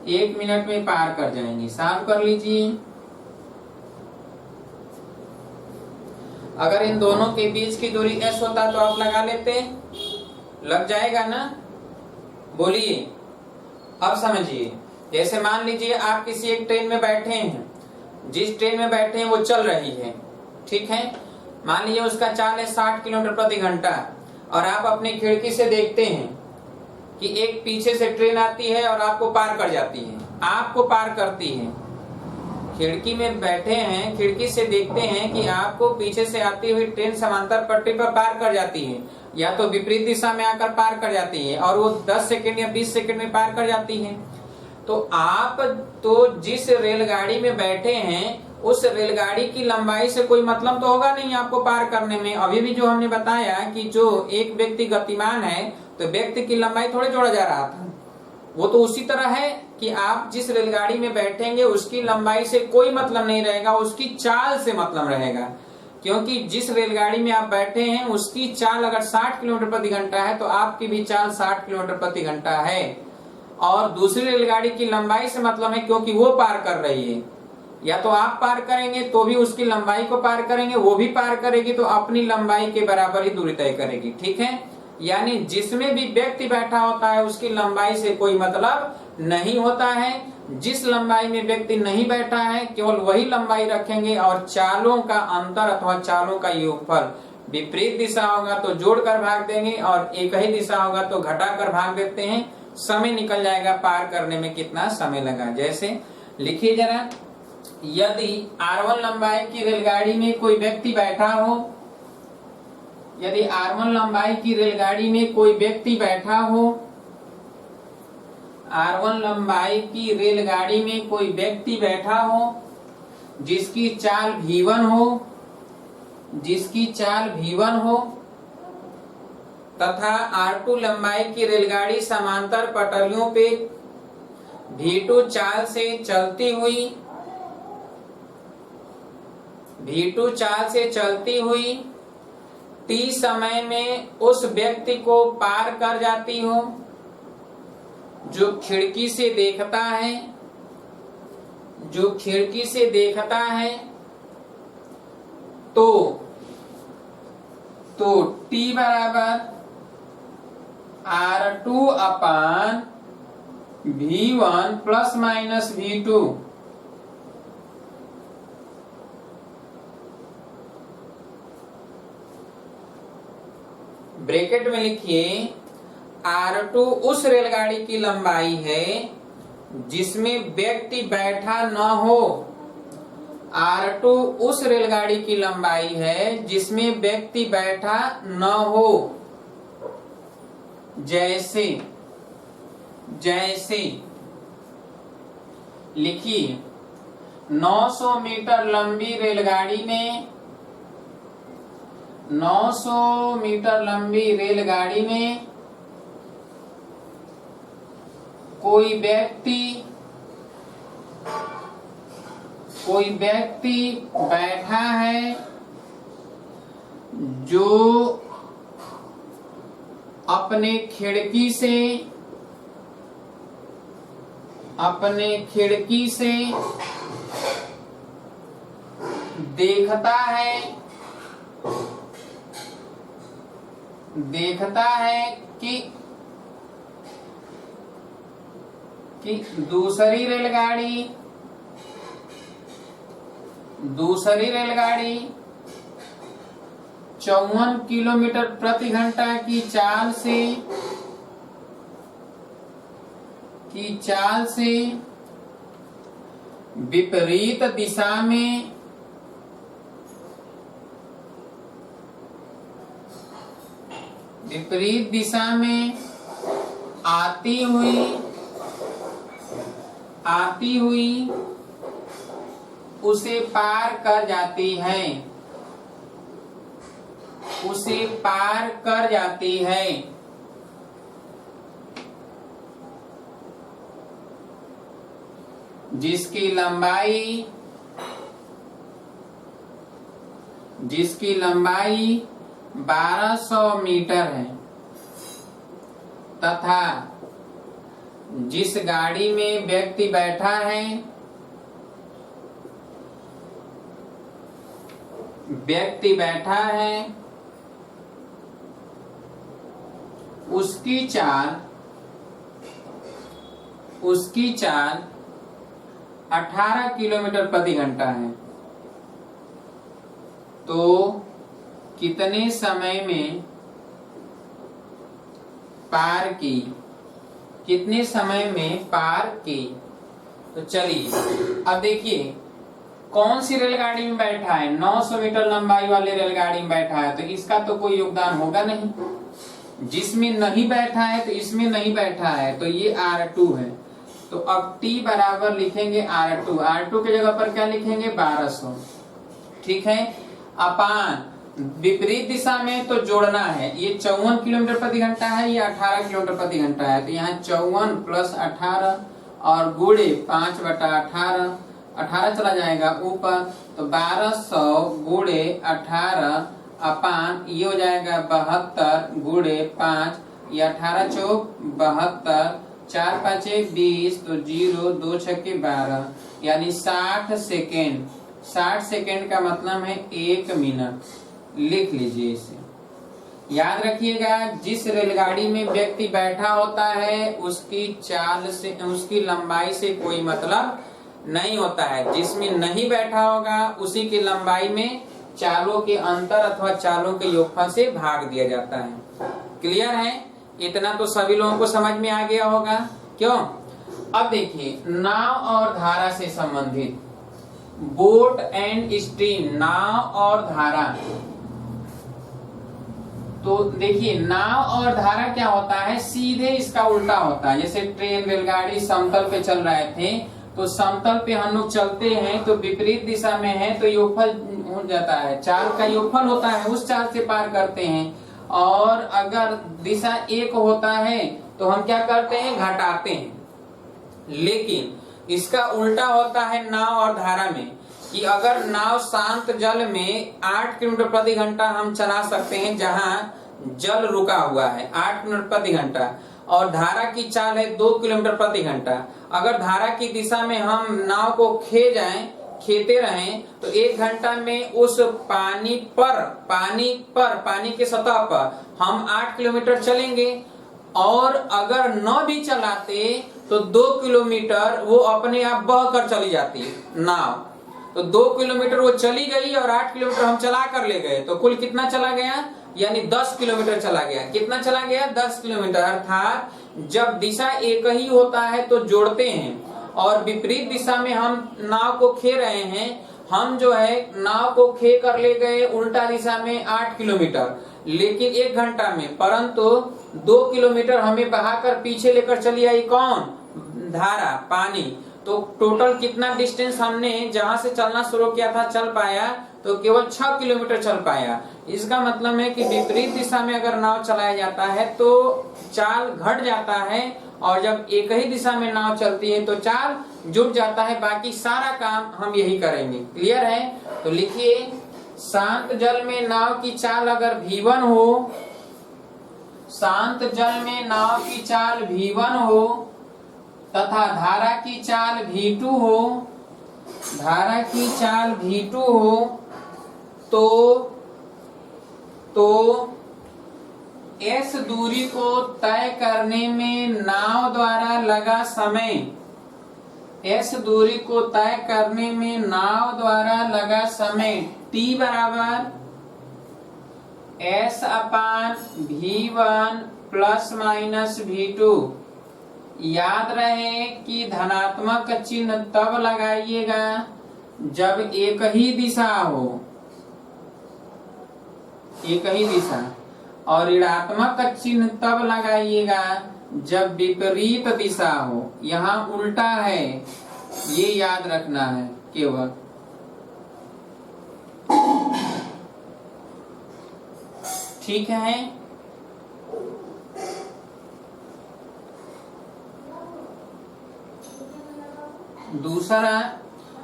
S1: 1 मिनट में पार कर जाएंगे। सॉल्व कर लीजिए। अगर इन दोनों के बीच की दूरी S होता तो आप लगा लेते, लग जाएगा ना। बोलिए, अब समझिए। जैसे मान लीजिए आप किसी एक ट्रेन में बैठे हैं, जिस ट्रेन में बैठे हैं वो चल रही है, ठीक है। मान लीजिए उसका चाल है 60 किलोमीटर प्रति घंटा और आप अपनी खिड़की से देखते हैं कि एक पीछे से ट्रेन आती है और आपको पार कर जाती है, आपको पार करती है। खिड़की में बैठे हैं, खिड़की से देखते हैं कि आपको पीछे से आती हुई ट्रेन समांतर पटरी पर पार कर जाती है, या तो विपरीत दिशा में आकर पार कर जाती है और वो 10 सेकंड या 20 सेकंड में पार कर जाती है। तो आप तो जिस रेलगाड़ी में बैठे हैं उस रेलगाड़ी की लंबाई से कोई मतलब तो होगा नहीं आपको पार करने में। अभी भी जो हमने बताया कि जो एक व्यक्ति गतिमान है तो व्यक्ति की लंबाई थोड़े जोड़ा जा रहा था, वो तो उसी तरह है कि आप जिस रेलगाड़ी में बैठेंगे उसकी लंबाई से कोई मतलब नहीं रहेगा, उसकी चाल से मतलब रहेगा। क्योंकि जिस रेलगाड़ी में आप बैठे हैं उसकी चाल अगर 60 किलोमीटर प्रति घंटा है तो आपकी भी चाल 60 किलोमीटर प्रति घंटा है। और दूसरी रेलगाड़ी की लंबाई से मतलब है क्योंकि वो पार कर रही है, या तो आप पार करेंगे तो भी उसकी लंबाई को पार करेंगे, वो भी पार करेगी तो अपनी लंबाई के बराबर ही दूरी तय करेगी। ठीक है, यानी जिसमें भी व्यक्ति बैठा होता है उसकी लंबाई से कोई मतलब नहीं होता है। जिस लंबाई में व्यक्ति नहीं बैठा है केवल वही लंबाई रखेंगे, और चालों का अंतर अथवा चालों का योगफल विपरीत दिशा होगा तो जोड़कर भाग देंगे, और एक ही दिशा होगा तो घटाकर भाग देते हैं। समय निकल जाएगा, पार करने में कितना समय लगा। जैसे लिखिए जरा, यदि R1 लंबाई की रेलगाड़ी में कोई व्यक्ति बैठा हो, यदि R1 लंबाई की रेलगाड़ी में कोई व्यक्ति बैठा हो, R1 लंबाई की रेलगाड़ी में कोई व्यक्ति बैठा हो जिसकी चाल V1 हो, जिसकी चाल V1 हो, तथा R2 लंबाई की रेलगाड़ी समांतर पटरियों पे V2 चाल से चलती हुई, V2 चाल से चलती हुई T समय में उस व्यक्ति को पार कर जाती हो जो खिड़की से देखता है, जो खिड़की से देखता है, तो T बराबर R2 अपान V1 plus minus V2। Bracket में लिखिए, R2 उस रेलगाड़ी की लंबाई है जिसमें व्यक्ति बैठा न हो। R2 उस रेलगाड़ी की लंबाई है जिसमें व्यक्ति बैठा न हो। जैसे जैसे लिखिए, 900 मीटर लंबी रेलगाड़ी में, 900 मीटर लंबी रेलगाड़ी में कोई व्यक्ति बैठा है जो अपने खिड़की से देखता है कि दूसरी रेलगाड़ी 54 किलोमीटर प्रति घंटा की चाल से विपरीत दिशा में आती हुई उसे पार कर जाती है। जिसकी लंबाई 1200 मीटर है तथा जिस गाड़ी में व्यक्ति बैठा है उसकी चाल 18 किलोमीटर प्रति घंटा है, तो कितने समय में पार की। तो चलिए अब देखिए कौन सी रेलगाड़ी में बैठा है। 900 मीटर लंबाई वाले रेलगाड़ी में बैठा है तो इसका तो कोई योगदान होगा नहीं। जिसमें नहीं बैठा है तो इसमें नहीं बैठा है, तो ये R2 है। तो अब T बराबर लिखेंगे R2 के जगह पर क्या लिखेंगे 1200। ठीक है, अपान विपरीत दिशा में तो जोड़ना है। ये 54 किलोमीटर प्रति घंटा है, ये 18 किलोमीटर प्रति घंटा है, तो यहाँ 54 प्लस 18 और गुणे 5/18, 18 चला जाएगा ऊपर, तो 1200 गुणे 18 अपान ये हो जाएगा 72 गुणे 5, ये 18 चौक 72, 4 5 20, तो 0 2 6 12, यानी 60 सेकेंड। 60 सेकेंड का मतलब है 1 मिनट। लिख लीजिए इसे, याद रखिएगा। जिस रेलगाड़ी में व्यक्ति बैठा होता है उसकी चाल से, उसकी लंबाई से कोई मतलब नहीं होता है। जिसमें नहीं बैठा होगा उसी की लंबाई में चालों के अंतर अथवा चालों के योगफल से भाग दिया जाता है। क्लियर है? इतना तो सभी लोगों को समझ में आ गया होगा। क्यों? अब देखिए, नाव और धारा से संबंधित, बोट एंड स्ट्रीम, नाव और धारा। तो देखिए, नाव और धारा क्या होता है, सीधे इसका उल्टा होता है। जैसे ट्रेन रेलगाड़ी समतल पे चल रहे थे, तो समतल पे हम लोग चलते हैं तो विपरीत दिशा में है तो योगफल हो जाता है, चाल का योगफल होता है, उस चाल से पार करते हैं। और अगर दिशा एक होता है तो हम क्या करते हैं, घटाते हैं। लेकिन इसका उल्टा होता है नाव और धारा में, कि अगर नाव शांत जल में 8 किलोमीटर प्रति घंटा हम चला सकते हैं, जहां जल रुका हुआ है 8 किलोमीटर प्रति घंटा, और धारा की चाल है 2 किलोमीटर प्रति घंटा। अगर धारा की दिशा में हम नाव को खेते रहें तो 1 घंटा में उस पानी के सतह पर हम 8 किलोमीटर चलेंगे। और अगर न भी चलाते तो 2 किलोमीटर वो अपने आप बह कर चली जाती है नाव। तो 2 किलोमीटर वो चली गई और 8 किलोमीटर हम चला कर ले गए, तो कुल कितना चला गया, यानी 10 किलोमीटर चला गया। कितना चला गया, 10 किलोमीटर। अर्थात जब दिशा एक ही होता है तो जोड़ते हैं, और विपरीत दिशा में हम नाव को खे रहे हैं, हम जो है नाव को खे कर ले गए उल्टा दिशा में 8 किलोमीटर, लेकिन 1 घंटा में, परंतु 2 किलोमीटर हमें बहाकर पीछे लेकर चली आई कौन, धारा, पानी। तो टोटल कितना डिस्टेंस हमने जहां से चलना शुरू किया था चल पाया, तो केवल 6 किलोमीटर चल पाया। इसका मतलब है कि विपरीत दिशा में अगर नाव चलाया जाता है तो चाल घट जाता है, और जब एक ही दिशा में नाव चलती है तो चाल जुट जाता है। बाकी सारा काम हम यही करेंगे। क्लियर है? तो लिखिए, शांत जल में नाव की चाल अगर v1 हो, शांत जल में नाव की चाल v1 हो तथा धारा की चाल v2 हो, धारा की चाल v2 हो, तो s दूरी को तय करने में नाव द्वारा लगा समय, s दूरी को तय करने में नाव द्वारा लगा समय t बराबर s अपान v1 प्लस माइनस v2। याद रहे कि धनात्मक चिन्ह तब लगाइएगा जब एक ही दिशा हो, एक ही दिशा, और ऋणात्मक चिन्ह तब लगाइएगा जब विपरीत दिशा हो। यहाँ उल्टा है, ये याद रखना है केवल। ठीक है? दूसरा,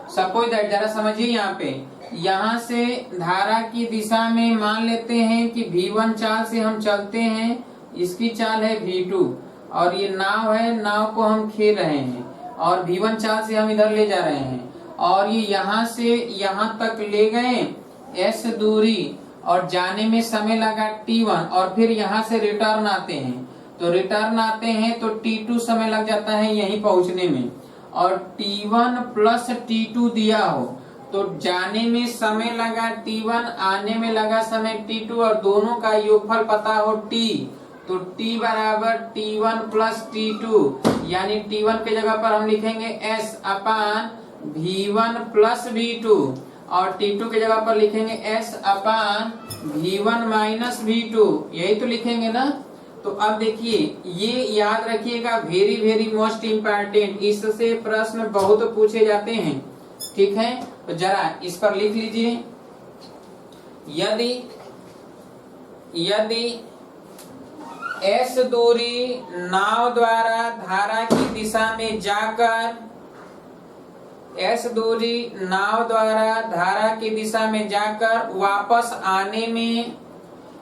S1: सपोज दैट, जरा समझिए यहाँ पे, यहाँ से धारा की दिशा में मान लेते हैं कि v1 चाल से हम चलते हैं, इसकी चाल है v2, और ये नाव है, नाव को हम खे रहे हैं, और v1 चाल से हम इधर ले जा रहे हैं, और ये यहाँ से यहाँ तक ले गए s दूरी, और जाने में समय लगा t1, और फिर यहाँ से रिटर्न आते हैं, तो रिटर्न आते हैं तो t2 समय लग जाता है यहीं पहुंचने में, और t1 प्लस t2 दिया हो तो जाने में समय लगा t1, आने में लगा समय t2, और दोनों का योगफल पता हो t, तो t बराबर t1 प्लस t2, यानी t1 के जगह पर हम लिखेंगे s अपान v1 प्लस v2, और t2 के जगह पर लिखेंगे s अपान v1 माइनस v2, यही तो लिखेंगे ना। तो अब देखिए, ये याद रखिएगा, वेरी वेरी मोस्ट इम्पोर्टेंट, इससे प्रश्न बहुत पूछे जाते हैं। ठीक है? तो जरा इस पर लिख लीजिए, यदि यदि S दूरी नाव द्वारा धारा की दिशा में जाकर S दूरी नाव द्वारा धारा की दिशा में जाकर वापस आने में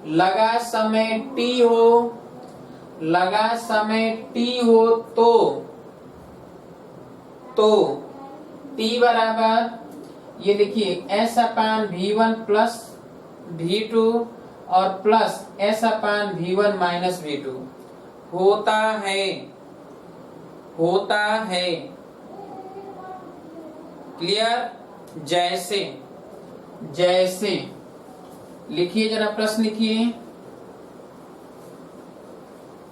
S1: लगा समय T हो तो T बराबर ये लिखिए S/V1 प्लस V2 और प्लस S/V1 माइनस V2 होता है। क्लियर? जैसे लिखिए, जरा प्रश्न लिखिए।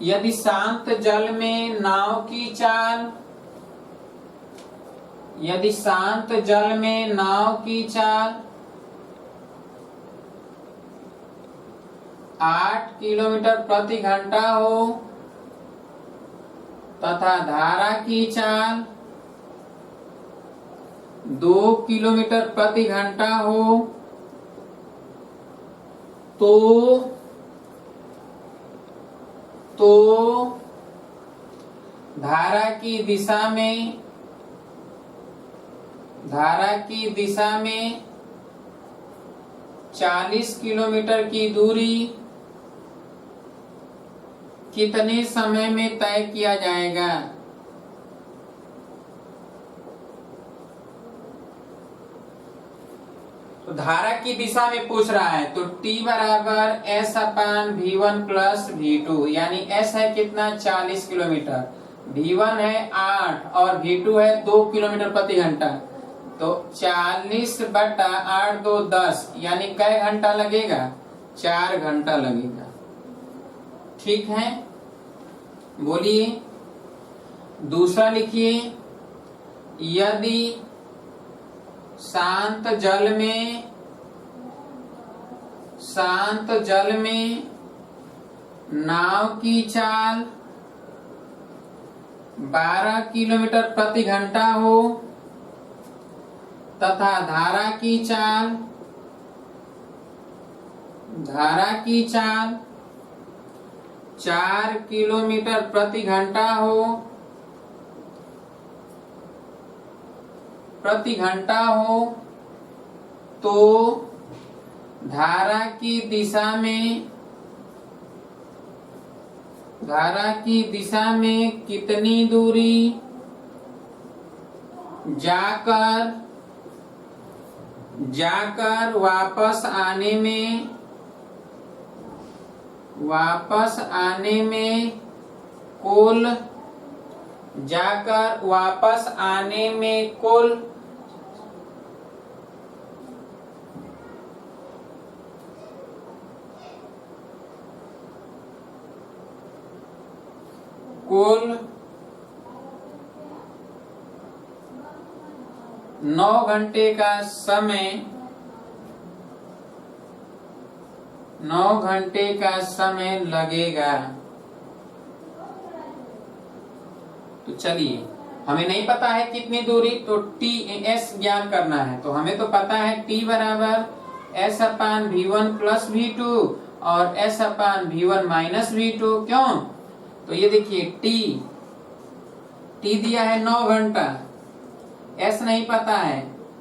S1: यदि शांत जल में नाव की चाल 8 किलोमीटर प्रति घंटा हो तथा धारा की चाल 2 किलोमीटर प्रति घंटा हो तो धारा की दिशा में 40 किलोमीटर की दूरी कितने समय में तय किया जाएगा? तो धारा की दिशा में पूछ रहा है, तो T बराबर S/V1 प्लस V2, यानी S है कितना 40 किलोमीटर, V1 है 8 और V2 है 2 किलोमीटर प्रति घंटा। तो 40/8 2 10, यानी कै घंटा लगेगा? 4 घंटा लगेगा। ठीक है, बोलिए। दूसरा लिखिए, यदि शांत जल में नाव की चाल 12 किलोमीटर प्रति घंटा हो तथा धारा की चाल 4 किलोमीटर प्रति घंटा हो तो धारा की दिशा में कितनी दूरी जाकर वापस आने में कुल कुल 9 घंटे का समय लगेगा। तो चलिए, हमें नहीं पता है कितनी दूरी, तो TS ज्ञात करना है। तो हमें तो पता है T बराबर S/V1 प्लस V2 और S/V1 माइनस V2। क्यों? तो ये देखिए, T दिया है 9 घंटा, S नहीं पता है,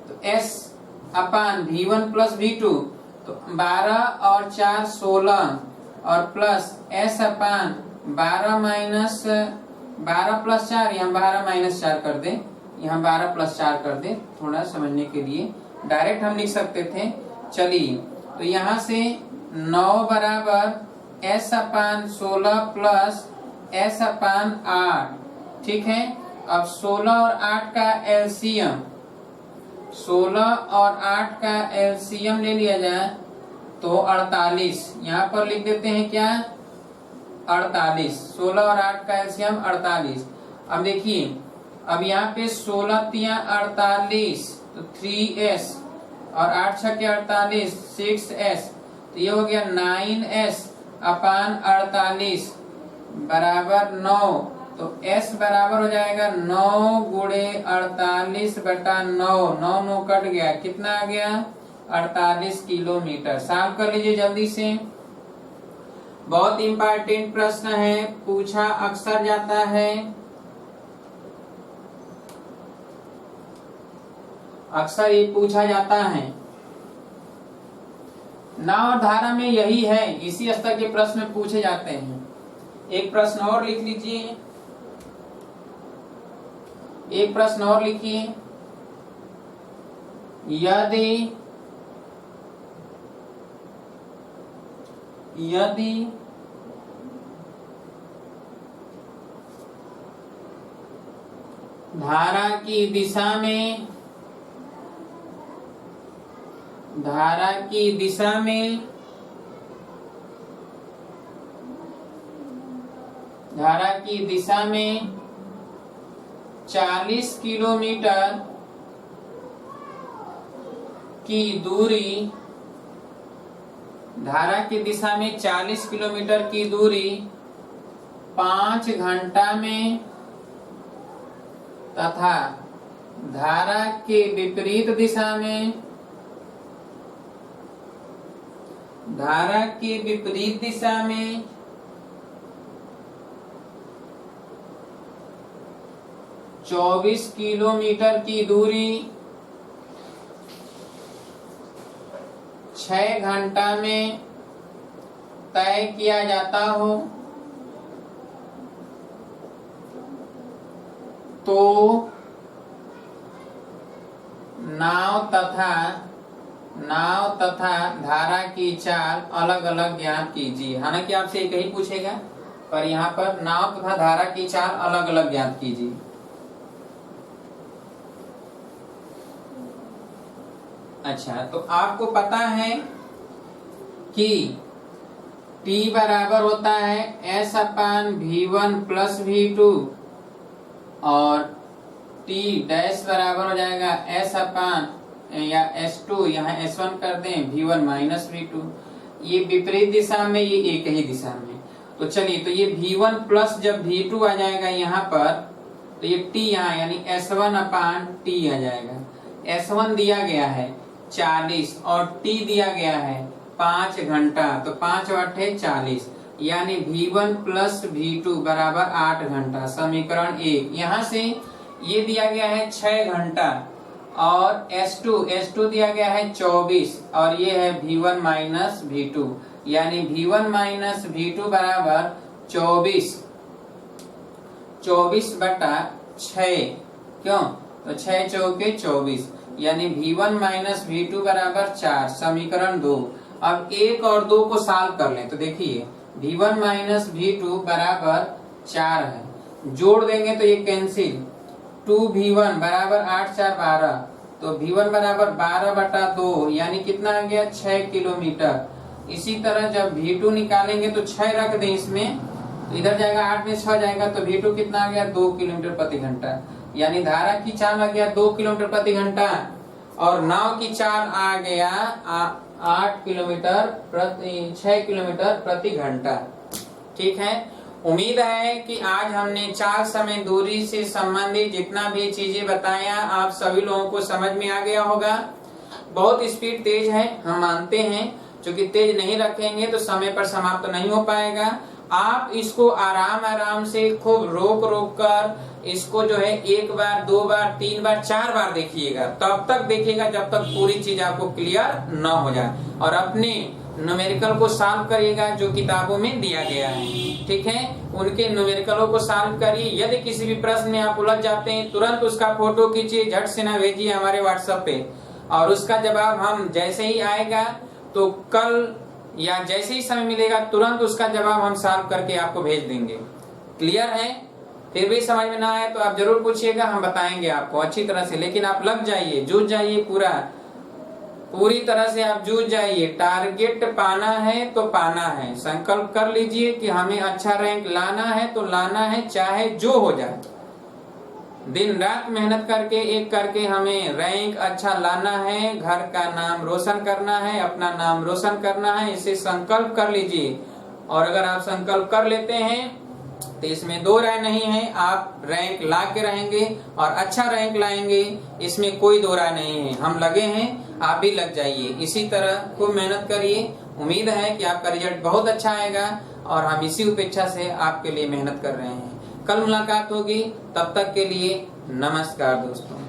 S1: तो S/V1 प्लस V2, तो 12 और 4 16 और प्लस S/12 माइनस 12 प्लस 4, यहाँ 12 माइनस 4 कर दे, यहाँ 12 प्लस 4 कर दे, थोड़ा समझने के लिए। डायरेक्ट हम लिख सकते थे। चलिए, तो यहाँ से 9 बराबर S/16 प्लस S/8। ठीक है, अब 16 और 8 का एलसीएम, 16 और 8 का एलसीएम ले लिया जाए तो 48। यहाँ पर लिख देते हैं क्या? 48। 16 और 8 का एलसीएम 48। अब देखिए, अब यहाँ पे 16 तिया 48, तो 3S और 8 छक्के 48, 6S, तो ये हो गया 9S/48 बराबर 9। तो S बराबर हो जाएगा 9 गुणे 48/9। 9 कट गया, कितना आ गया? 48 किलोमीटर। साफ कर लीजिए जल्दी से। बहुत इंपॉर्टेंट प्रश्न है, पूछा अक्सर जाता है, अक्सर ये पूछा जाता है। नाव और धारा में यही है, इसी स्तर के प्रश्न पूछे जाते हैं। एक प्रश्न और लिख लीजिए, एक प्रश्न और लिखिए। यदि धारा की दिशा में धारा की दिशा में 40 किलोमीटर की दूरी, धारा की दिशा में 40 किलोमीटर की दूरी 5 घंटा में तथा धारा के विपरीत दिशा में 24 किलोमीटर की दूरी 6 घंटा में तय किया जाता हो तो नाव तथा धारा की चाल अलग अलग ज्ञात कीजिए। हालांकि आपसे एक ही पूछेगा, पर यहाँ पर नाव तथा धारा की चाल अलग अलग ज्ञात कीजिए। अच्छा, तो आपको पता है कि T बराबर होता है S/V1 प्लस V2 और T डैश बराबर हो जाएगा S/S2, यहाँ S1 कर दें, V1 माइनस V2। ये विपरीत दिशा में, ये एक ही दिशा में। तो चलिए, तो ये V1 प्लस जब V2 आ जाएगा यहाँ पर, तो ये T यहाँ यानी S1/T आ जाएगा। S1 दिया गया है 40 और T दिया गया है 5 घंटा, तो 5 × 8 40, यानी V1 प्लस V2 बराबर 8 घंटा। समीकरण 1। यहाँ से ये दिया गया है 6 घंटा और S2 दिया गया है 24 और ये है V1 माइनस V2, यानी V1 माइनस V2 बराबर 24/6। क्यों? तो 6 चौके 24, यानी V1 माइनस V2 बराबर 4। समीकरण 2। अब 1 और 2 को सॉल्व कर लें, तो देखिए V1 माइनस V2 बराबर 4 है, जोड़ देंगे तो ये कैंसिल। 2V1 बराबर 8 × 4 = 12, तो V1 बराबर 12/2, यानी कितना आ गया 6 किलोमीटर। इसी तरह जब V2 निकालेंगे तो 6 रख दें इसमें, तो इधर जाएगा 8 में 6 जाएगा, तो V2 कितना आ गया 2 किलोमीटर प्रति घंटा, यानी धारा की चाल आ गया 2 किलोमीटर प्रति घंटा और नाव की चाल आ गया 6 किलोमीटर प्रति घंटा। ठीक है, उम्मीद है कि आज हमने चाल समय दूरी से संबंधित जितना भी चीजें बताया आप सभी लोगों को समझ में आ गया होगा। बहुत स्पीड तेज है, हम मानते हैं, क्योंकि तेज नहीं रखेंगे तो समय पर समाप्त नहीं हो पाएगा। आप इसको आराम से खूब रोक कर इसको जो है 1 बार 2 बार 3 बार 4 बार देखिएगा, तब तक देखिएगा जब तक पूरी चीज आपको क्लियर न हो जाए, और अपने न्यूमेरिकल को सॉल्व करिएगा जो किताबों में दिया गया है। ठीक है, उनके न्यूमेरिकलों को सॉल्व करिए। यदि किसी भी प्रश्न में आप उलझ जाते हैं, तुरंत उसका फोटो खींचिए, झट से ना भेजिए हमारे व्हाट्सएप पे, और उसका जवाब हम जैसे ही आएगा तो कल या जैसे ही समय मिलेगा तुरंत उसका जवाब हम सॉल्व करके आपको भेज देंगे। क्लियर है? फिर भी समझ में ना आए तो आप जरूर पूछिएगा, हम बताएंगे आपको अच्छी तरह से। लेकिन आप लग जाइए, जूझ जाइए, पूरी तरह से आप जूझ जाइए। टारगेट पाना है तो पाना है, संकल्प कर लीजिए कि हमें अच्छा रैंक लाना है तो लाना है, चाहे जो हो जाए। दिन रात मेहनत करके एक करके हमें रैंक अच्छा लाना है, घर का नाम रोशन करना है, अपना नाम रोशन करना है। इसे संकल्प कर लीजिए, और अगर आप संकल्प कर लेते हैं तो इसमें दो राय नहीं है, आप रैंक ला के रहेंगे और अच्छा रैंक लाएंगे, इसमें कोई दो राय नहीं है। हम लगे हैं, आप भी लग जाइए। इसी तरह खूब मेहनत करिए। उम्मीद है कि आपका रिजल्ट बहुत अच्छा आएगा और हम इसी अपेक्षा से आपके लिए मेहनत कर रहे हैं। कल मुलाकात होगी, तब तक के लिए नमस्कार दोस्तों।